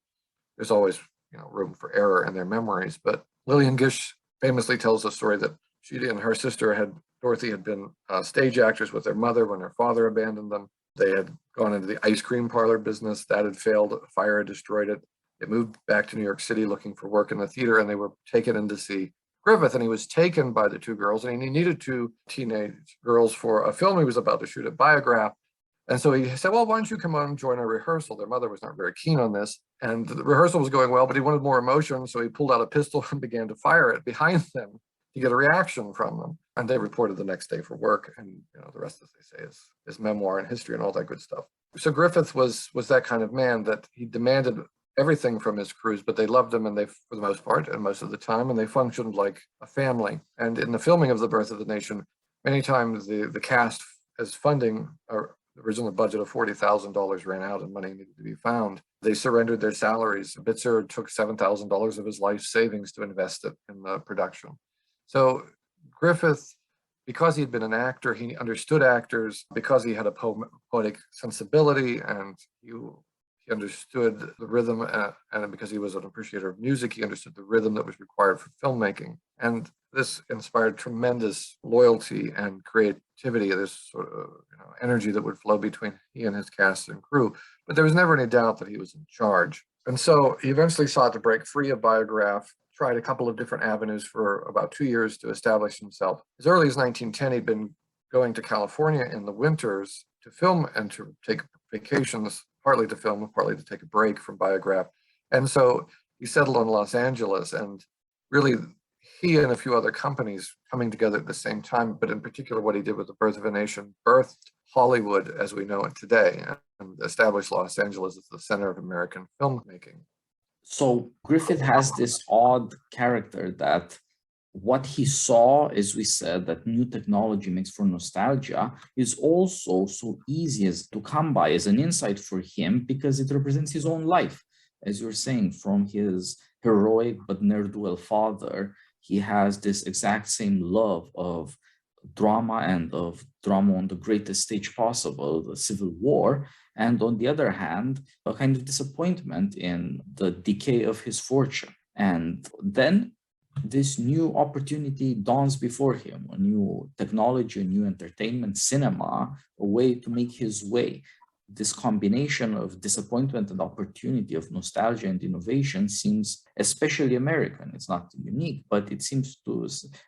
there's always room for error in their memories. But Lillian Gish famously tells the story that she and her sister Dorothy had been stage actors with their mother when her father abandoned them. They had gone into the ice cream parlor business. That had failed. A fire had destroyed it. They moved back to New York City looking for work in the theater, and they were taken in to see Griffith, and he was taken by the two girls, and he needed two teenage girls for a film he was about to shoot at Biograph. And so he said, well, why don't you come on and join our rehearsal? Their mother was not very keen on this. And the rehearsal was going well, but he wanted more emotion. So he pulled out a pistol and began to fire it behind them to get a reaction from them. And they reported the next day for work. And the rest, as they say, is memoir and history and all that good stuff. So Griffith was that kind of man that he demanded everything from his crews, but they loved him, and they, for the most part, and most of the time, and they functioned like a family. And in the filming of The Birth of the Nation, many times the cast, as funding, or the original budget of $40,000 ran out and money needed to be found, they surrendered their salaries. Bitzer took $7,000 of his life savings to invest it in the production. So Griffith, because he'd been an actor, he understood actors, because he had a poetic sensibility, and he understood the rhythm, and because he was an appreciator of music, he understood the rhythm that was required for filmmaking. And this inspired tremendous loyalty and creativity, this sort of energy that would flow between he and his cast and crew. But there was never any doubt that he was in charge. And so he eventually sought to break free of Biograph, tried a couple of different avenues for about 2 years to establish himself. As early as 1910, he'd been going to California in the winters to film and to take vacations, partly to film, partly to take a break from Biograph. And so he settled on Los Angeles, and really he and a few other companies coming together at the same time, but in particular what he did with The Birth of a Nation birthed Hollywood as we know it today, and established Los Angeles as the center of American filmmaking. So Griffith has this odd character that what he saw, as we said, that new technology makes for nostalgia, is also so easy as to come by as an insight for him because it represents his own life. As you're saying, from his heroic but ne'er-do-well father, he has this exact same love of drama, and of drama on the greatest stage possible, the Civil War, and on the other hand, a kind of disappointment in the decay of his fortune. And then this new opportunity dawns before him, a new technology, a new entertainment, cinema, a way to make his way. This combination of disappointment and opportunity, of nostalgia and innovation, seems especially American. It's not unique, but it seems to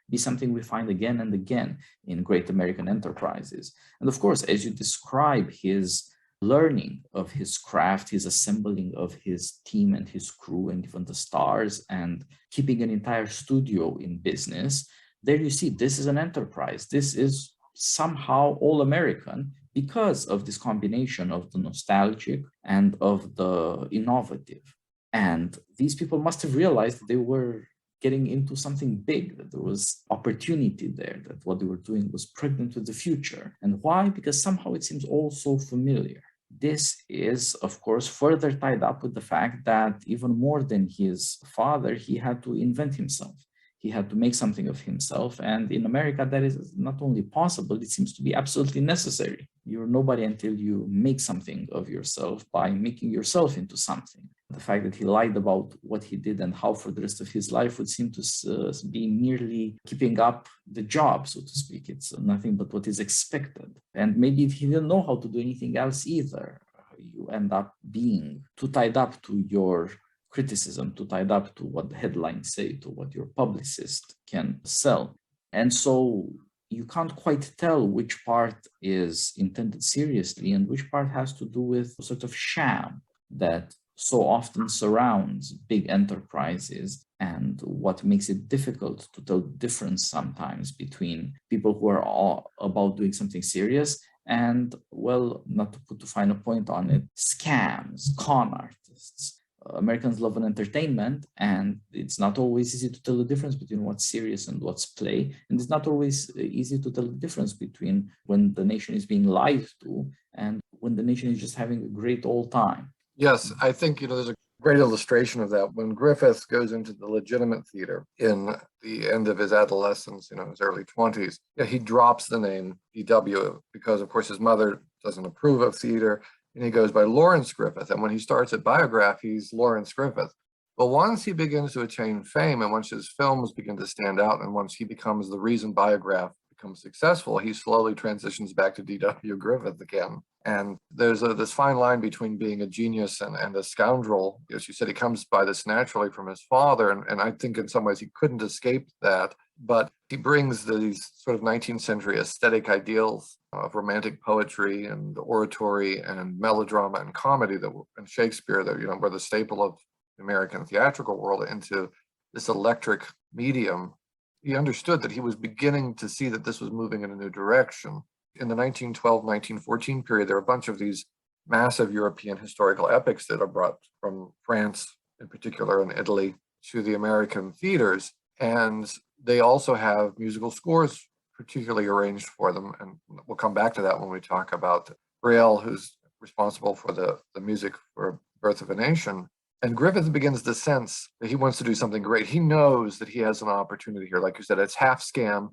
be something we find again and again in great American enterprises. And of course, as you describe his learning of his craft, his assembling of his team and his crew, and even the stars, and keeping an entire studio in business, there you see this is an enterprise. This is somehow all American because of this combination of the nostalgic and of the innovative. And these people must have realized that they were getting into something big, that there was opportunity there, that what they were doing was pregnant with the future. And why? Because somehow it seems all so familiar. This is, of course, further tied up with the fact that even more than his father, he had to invent himself. He had to make something of himself. And in America, that is not only possible, it seems to be absolutely necessary. You're nobody until you make something of yourself by making yourself into something. The fact that he lied about what he did and how for the rest of his life would seem to be merely keeping up the job, so to speak. It's nothing but what is expected. And maybe if he didn't know how to do anything else either, you end up being too tied up to your criticism, too tied up to what the headlines say, to what your publicist can sell. And so you can't quite tell which part is intended seriously and which part has to do with a sort of sham that so often surrounds big enterprises, and what makes it difficult to tell the difference sometimes between people who are all about doing something serious and, well, not to put a final point on it, scams, con artists. Americans love an entertainment, and it's not always easy to tell the difference between what's serious and what's play. And it's not always easy to tell the difference between when the nation is being lied to and when the nation is just having a great old time. Yes, I think, there's a great illustration of that when Griffith goes into the legitimate theater in the end of his adolescence, his early 20s. Yeah, he drops the name D.W. because, of course, his mother doesn't approve of theater, and he goes by Lawrence Griffith. And when he starts at Biograph, he's Lawrence Griffith. But once he begins to attain fame, and once his films begin to stand out, and once he becomes the reason Biograph becomes successful, he slowly transitions back to D.W. Griffith again. And there's this fine line between being a genius and a scoundrel. As you said, he comes by this naturally from his father, and I think in some ways he couldn't escape that. But he brings these sort of 19th century aesthetic ideals of romantic poetry and oratory and melodrama and comedy and Shakespeare that were the staple of the American theatrical world into this electric medium. He understood that he was beginning to see that this was moving in a new direction. In the 1912-1914 period, there are a bunch of these massive European historical epics that are brought from France, in particular, and Italy, to the American theaters. And they also have musical scores particularly arranged for them. And we'll come back to that when we talk about Rael, who's responsible for the music for Birth of a Nation. And Griffith begins to sense that he wants to do something great. He knows that he has an opportunity here. Like you said, it's half scam,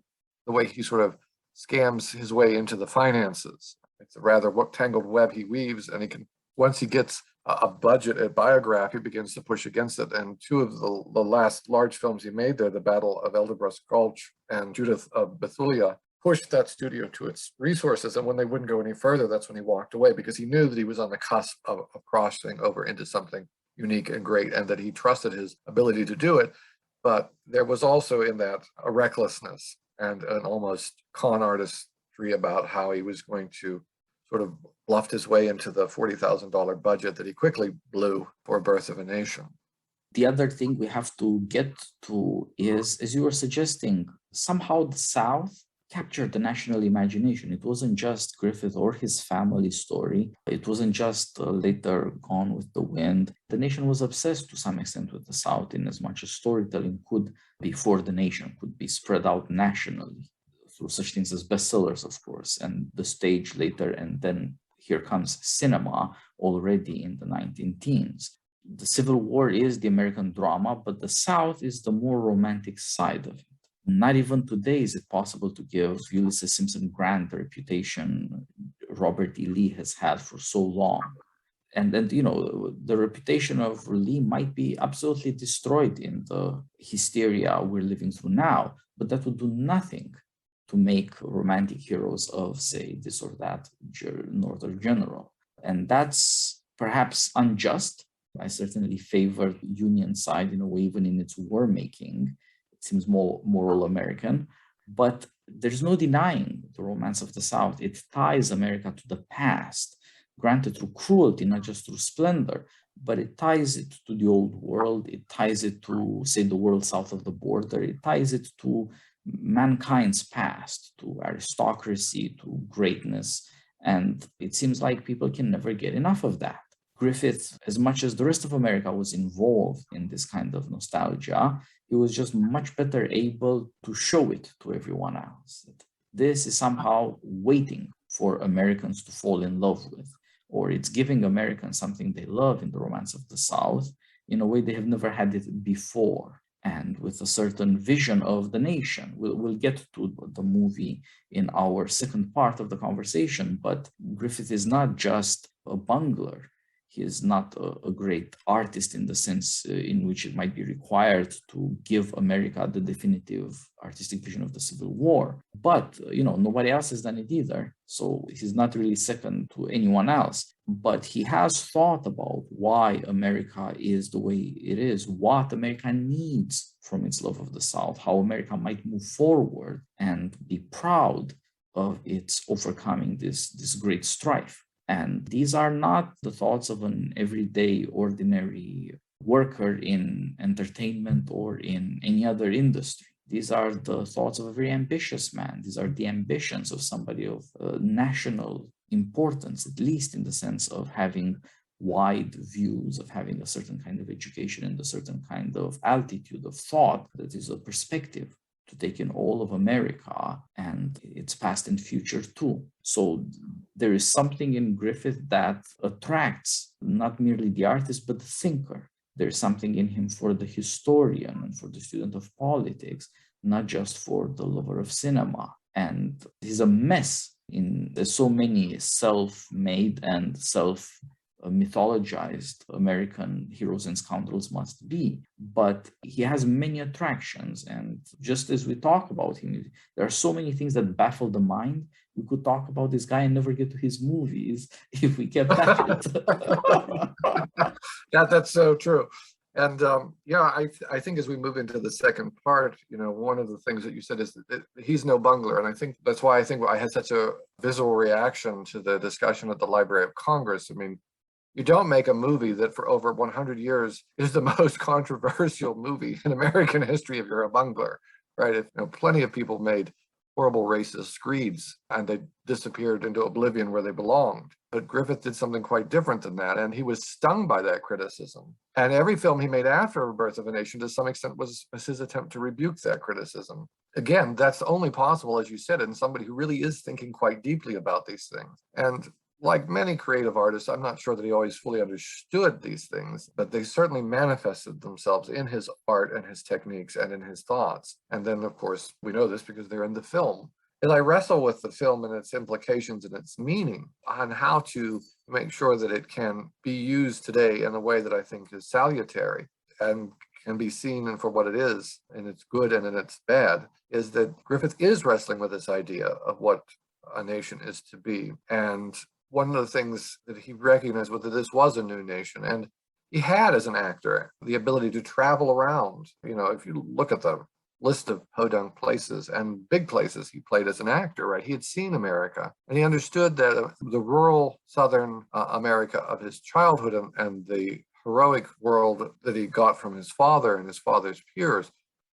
the way he sort of scams his way into the finances. It's a rather tangled web he weaves, and once he gets a budget at Biograph, he begins to push against it. And two of the last large films he made there, The Battle of Eldebrus Gulch and Judith of Bethulia, pushed that studio to its resources. And when they wouldn't go any further, that's when he walked away, because he knew that he was on the cusp of crossing over into something unique and great, and that he trusted his ability to do it. But there was also in that a recklessness and an almost con artistry about how he was going to sort of bluffed his way into the $40,000 budget that he quickly blew for Birth of a Nation. The other thing we have to get to is, as you were suggesting, somehow the South captured the national imagination. It wasn't just Griffith or his family story. It wasn't just later Gone with the Wind. The nation was obsessed to some extent with the South, in as much as storytelling could be for the nation, could be spread out nationally through such things as bestsellers, of course, and the stage later. And then here comes cinema already in the 19-teens. The Civil War is the American drama, but the South is the more romantic side of it. Not even today is it possible to give Ulysses Simpson Grant the reputation Robert E. Lee has had for so long. And then, the reputation of Lee might be absolutely destroyed in the hysteria we're living through now, but that would do nothing to make romantic heroes of, say, this or that Northern general. And that's perhaps unjust. I certainly favor the Union side in a way, even in its war making. It seems more moral American, but there's no denying the romance of the South. It ties America to the past, granted through cruelty, not just through splendor, but it ties it to the old world. It ties it to, say, the world south of the border. It ties it to mankind's past, to aristocracy, to greatness. And it seems like people can never get enough of that. Griffith, as much as the rest of America was involved in this kind of nostalgia, he was just much better able to show it to everyone else. This is somehow waiting for Americans to fall in love with, or it's giving Americans something they love in the romance of the South in a way they have never had it before, and with a certain vision of the nation. We'll get to the movie in our second part of the conversation, but Griffith is not just a bungler. He is not a great artist in the sense in which it might be required to give America the definitive artistic vision of the Civil War. But, nobody else has done it either. So he's not really second to anyone else. But he has thought about why America is the way it is, what America needs from its love of the South, how America might move forward and be proud of its overcoming this great strife. And these are not the thoughts of an everyday, ordinary worker in entertainment or in any other industry. These are the thoughts of a very ambitious man. These are the ambitions of somebody of national importance, at least in the sense of having wide views, of having a certain kind of education and a certain kind of altitude of thought that is a perspective to take in all of America and its past and future too. So there is something in Griffith that attracts not merely the artist, but the thinker. There's something in him for the historian and for the student of politics, not just for the lover of cinema. And he's a mess in there's so many self-made and mythologized American heroes and scoundrels must be, but he has many attractions. And just as we talk about him, there are so many things that baffle the mind. We could talk about this guy and never get to his movies if we kept at it. That's so true. And I think as we move into the second part, one of the things that you said is that he's no bungler. And I think that's why I think I had such a visceral reaction to the discussion at the Library of Congress. I mean, you don't make a movie that for over 100 years is the most controversial movie in American history if you're a bungler, right? Plenty of people made horrible racist screeds and they disappeared into oblivion where they belonged. But Griffith did something quite different than that, and he was stung by that criticism. And every film he made after Birth of a Nation, to some extent, was his attempt to rebuke that criticism. Again, that's only possible, as you said, in somebody who really is thinking quite deeply about these things. And like many creative artists, I'm not sure that he always fully understood these things, but they certainly manifested themselves in his art and his techniques and in his thoughts. And then, of course, we know this because they're in the film. As I wrestle with the film and its implications and its meaning on how to make sure that it can be used today in a way that I think is salutary and can be seen for what it is, in its good and in its bad, is that Griffith is wrestling with this idea of what a nation is to be. And one of the things that he recognized was that this was a new nation. And he had, as an actor, the ability to travel around. If you look at the list of podunk places and big places he played as an actor, right? He had seen America, and he understood that the rural Southern America of his childhood and the heroic world that he got from his father and his father's peers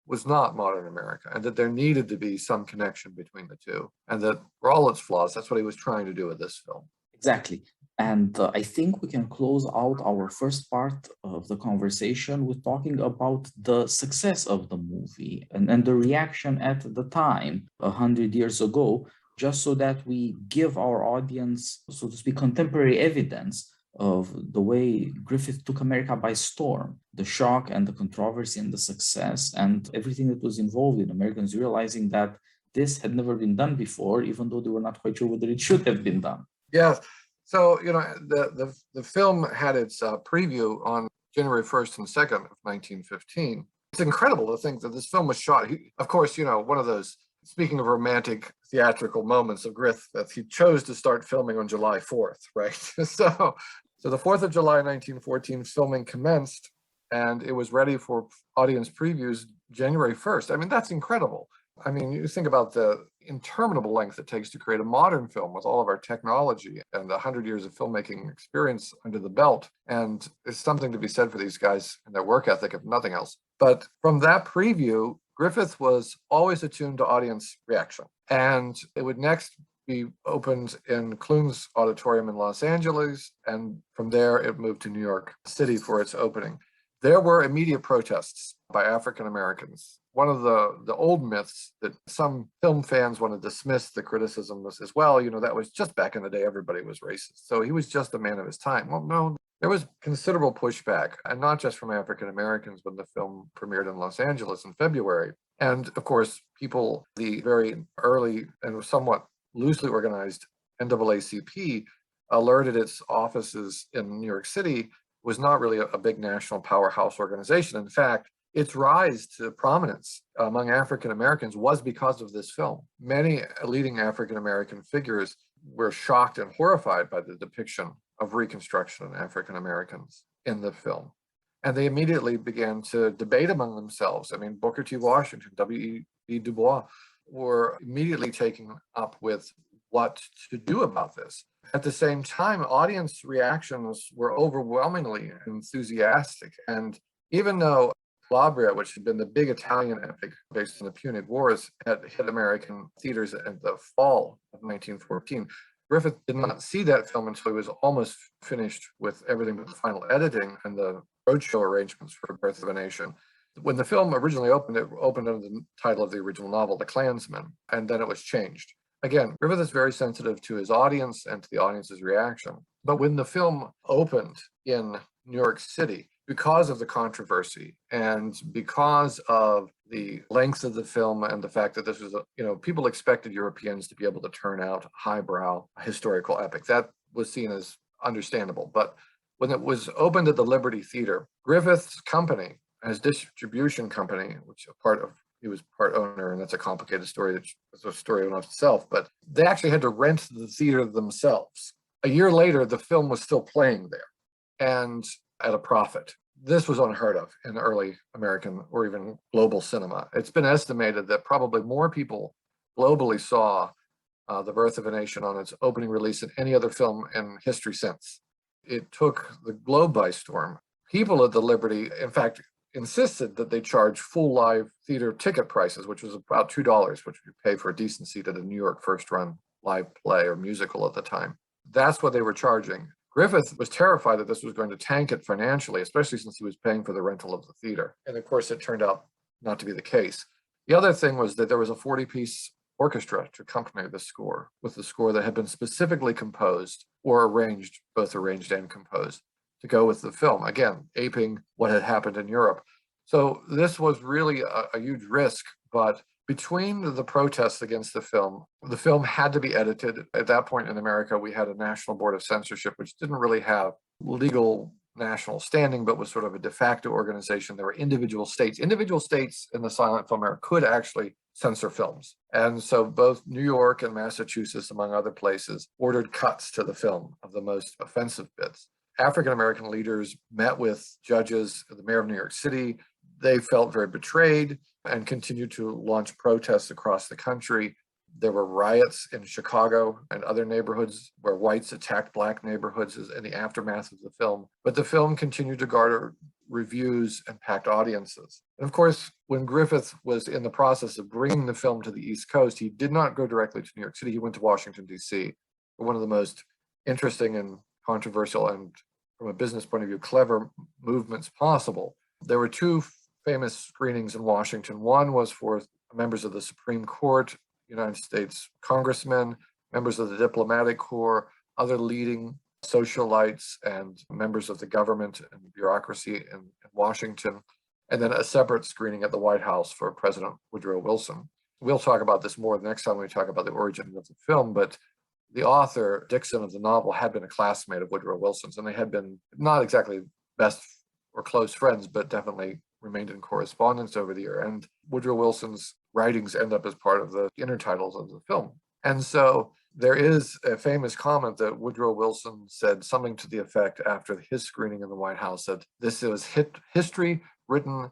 was not modern America, and that there needed to be some connection between the two, and that for all its flaws, that's what he was trying to do with this film. Exactly. And I think we can close out our first part of the conversation with talking about the success of the movie and the reaction at the time, 100 years ago, just so that we give our audience, so to speak, contemporary evidence of the way Griffith took America by storm, the shock and the controversy and the success and everything that was involved in Americans realizing that this had never been done before, even though they were not quite sure whether it should have been done. Yes. So, the film had its preview on January 1st and 2nd of 1915. It's incredible to think that this film was shot. Of course, one of those, speaking of romantic theatrical moments of Griffith, he chose to start filming on July 4th, right? So the 4th of July, 1914, filming commenced, and it was ready for audience previews January 1st. I mean, that's incredible. I mean, you think about the interminable length it takes to create a modern film with all of our technology and 100 years of filmmaking experience under the belt. And it's something to be said for these guys and their work ethic, if nothing else. But from that preview, Griffith was always attuned to audience reaction. And it would next be opened in Clune's Auditorium in Los Angeles. And from there, it moved to New York City for its opening. There were immediate protests by African Americans. One of the old myths that some film fans want to dismiss the criticism was as well, that was just back in the day, everybody was racist. So he was just a man of his time. Well, no, there was considerable pushback, and not just from African Americans when the film premiered in Los Angeles in February. And of course, the very early and somewhat loosely organized NAACP alerted its offices in New York City was not really a big national powerhouse organization. In fact, its rise to prominence among African Americans was because of this film. Many leading African American figures were shocked and horrified by the depiction of Reconstruction and African Americans in the film. And they immediately began to debate among themselves. I mean, Booker T. Washington, W.E.B. Du Bois were immediately taking up with what to do about this. At the same time, audience reactions were overwhelmingly enthusiastic. And even though Calabria, which had been the big Italian epic based on the Punic Wars, had hit American theaters in the fall of 1914, Griffith did not see that film until he was almost finished with everything but the final editing and the roadshow arrangements for Birth of a Nation. When the film originally opened, it opened under the title of the original novel, The Klansman, and then it was changed. Again, Griffith is very sensitive to his audience and to the audience's reaction. But when the film opened in New York City, because of the controversy and because of the length of the film and the fact that this was, people expected Europeans to be able to turn out highbrow historical epic. That was seen as understandable. But when it was opened at the Liberty Theater, Griffith's company, his distribution company, which he was part owner, and that's a complicated story. That's a story in itself, but they actually had to rent the theater themselves. A year later, the film was still playing there and at a profit. This was unheard of in early American or even global cinema. It's been estimated that probably more people globally saw The Birth of a Nation on its opening release than any other film in history since. It took the globe by storm. People at the Liberty, in fact, insisted that they charge full live theater ticket prices, which was about $2, which you pay for a decent seat at a New York first-run live play or musical at the time. That's what they were charging. Griffith was terrified that this was going to tank it financially, especially since he was paying for the rental of the theater. And of course, it turned out not to be the case. The other thing was that there was a 40-piece orchestra to accompany the score, with the score that had been specifically composed or arranged, both arranged and composed, to go with the film, again, aping what had happened in Europe. So this was really a huge risk, but between the protests against the film had to be edited. At that point in America, we had a National Board of Censorship, which didn't really have legal national standing, but was sort of a de facto organization. There were individual states. Individual states in the silent film era could actually censor films. And so both New York and Massachusetts, among other places, ordered cuts to the film of the most offensive bits. African-American leaders met with judges, the mayor of New York City. They felt very betrayed and continued to launch protests across the country. There were riots in Chicago and other neighborhoods where whites attacked black neighborhoods in the aftermath of the film. But the film continued to garner reviews and packed audiences. And of course, when Griffith was in the process of bringing the film to the East Coast, he did not go directly to New York City. He went to Washington, D.C., for one of the most interesting and controversial and, from a business point of view, clever movements possible. There were two famous screenings in Washington. One was for members of the Supreme Court, United States congressmen, members of the diplomatic corps, other leading socialites and members of the government and bureaucracy in Washington, and then a separate screening at the White House for President Woodrow Wilson. We'll talk about this more next time we talk about the origin of the film, but the author, Dixon, of the novel had been a classmate of Woodrow Wilson's, and they had been not exactly best or close friends, but definitely remained in correspondence over the year. And Woodrow Wilson's writings end up as part of the intertitles of the film. And so there is a famous comment that Woodrow Wilson said something to the effect after his screening in the White House that this is history written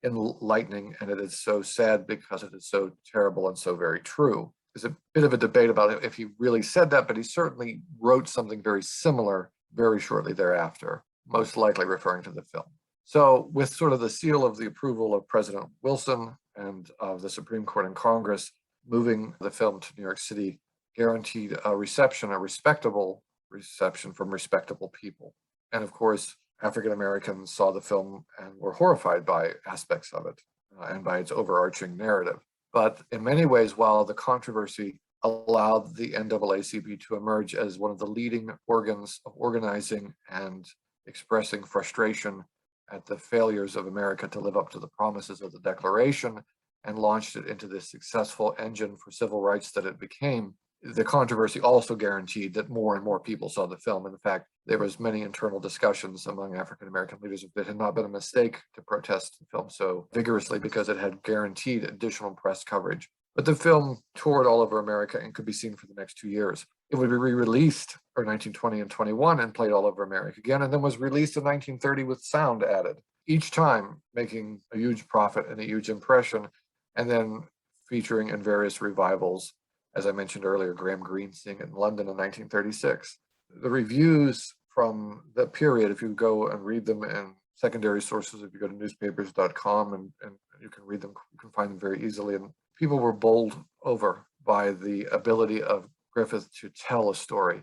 in lightning, and it is so sad because it is so terrible and so very true. There's a bit of a debate about if he really said that, but he certainly wrote something very similar very shortly thereafter, most likely referring to the film. So with sort of the seal of the approval of President Wilson and of the Supreme Court and Congress, moving the film to New York City guaranteed a respectable reception from respectable people. And of course, African Americans saw the film and were horrified by aspects of it and by its overarching narrative. But in many ways, while the controversy allowed the NAACP to emerge as one of the leading organs of organizing and expressing frustration at the failures of America to live up to the promises of the Declaration, and launched it into the successful engine for civil rights that it became, the controversy also guaranteed that more and more people saw the film. In fact, there was many internal discussions among African-American leaders if it had not been a mistake to protest the film so vigorously because it had guaranteed additional press coverage. But the film toured all over America and could be seen for the next 2 years. It would be re-released in 1920 and 21 and played all over America again, and then was released in 1930 with sound added, each time making a huge profit and a huge impression, and then featuring in various revivals. As I mentioned earlier, Graham Greene seeing it in London in 1936. The reviews from the period, if you go and read them in secondary sources, if you go to newspapers.com and you can read them, you can find them very easily. And people were bowled over by the ability of Griffith to tell a story.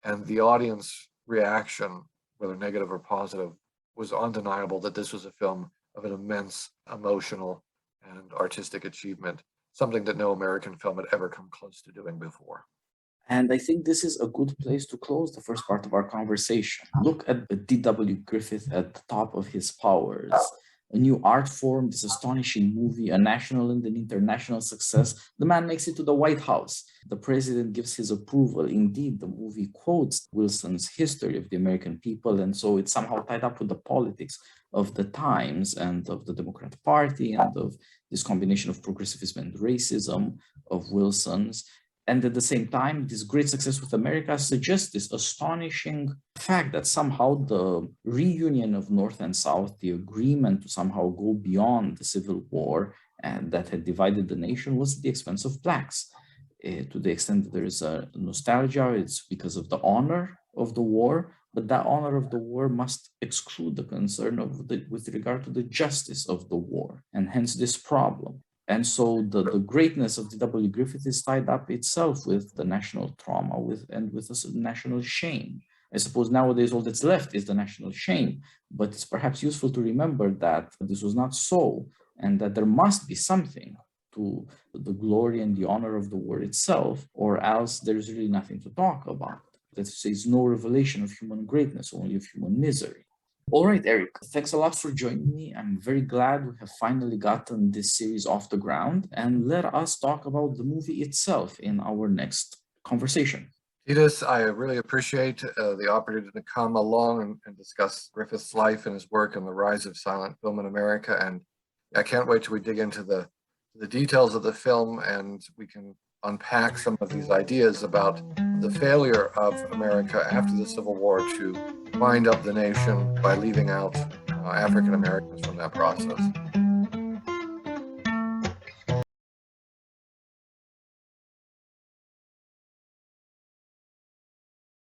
And the audience reaction, whether negative or positive, was undeniable that this was a film of an immense emotional and artistic achievement, something that no American film had ever come close to doing before. And I think this is a good place to close the first part of our conversation. Look at D.W. Griffith at the top of his powers. A new art form, this astonishing movie, a national and an international success. The man makes it to the White House. The president gives his approval. Indeed, the movie quotes Wilson's history of the American people, and so it's somehow tied up with the politics of the times and of the Democratic Party and of this combination of progressivism and racism of Wilson's. And at the same time, this great success with America suggests this astonishing fact that somehow the reunion of North and South, the agreement to somehow go beyond the Civil War and that had divided the nation, was at the expense of Blacks. To the extent that there is a nostalgia, it's because of the honor of the war, but that honor of the war must exclude the concern of with regard to the justice of the war, and hence this problem. And so the greatness of D.W. Griffith is tied up itself with the national trauma and with the national shame. I suppose nowadays all that's left is the national shame, but it's perhaps useful to remember that this was not so, and that there must be something to the glory and the honor of the war itself, or else there's really nothing to talk about. That says no revelation of human greatness, only of human misery. All right, Eric, thanks a lot for joining me. I'm very glad we have finally gotten this series off the ground, and let us talk about the movie itself in our next conversation. Titus, I really appreciate the opportunity to come along and discuss Griffith's life and his work and the rise of silent film in America. And I can't wait till we dig into the details of the film and we can unpack some of these ideas about the failure of America after the Civil War to wind up the nation by leaving out African Americans from that process.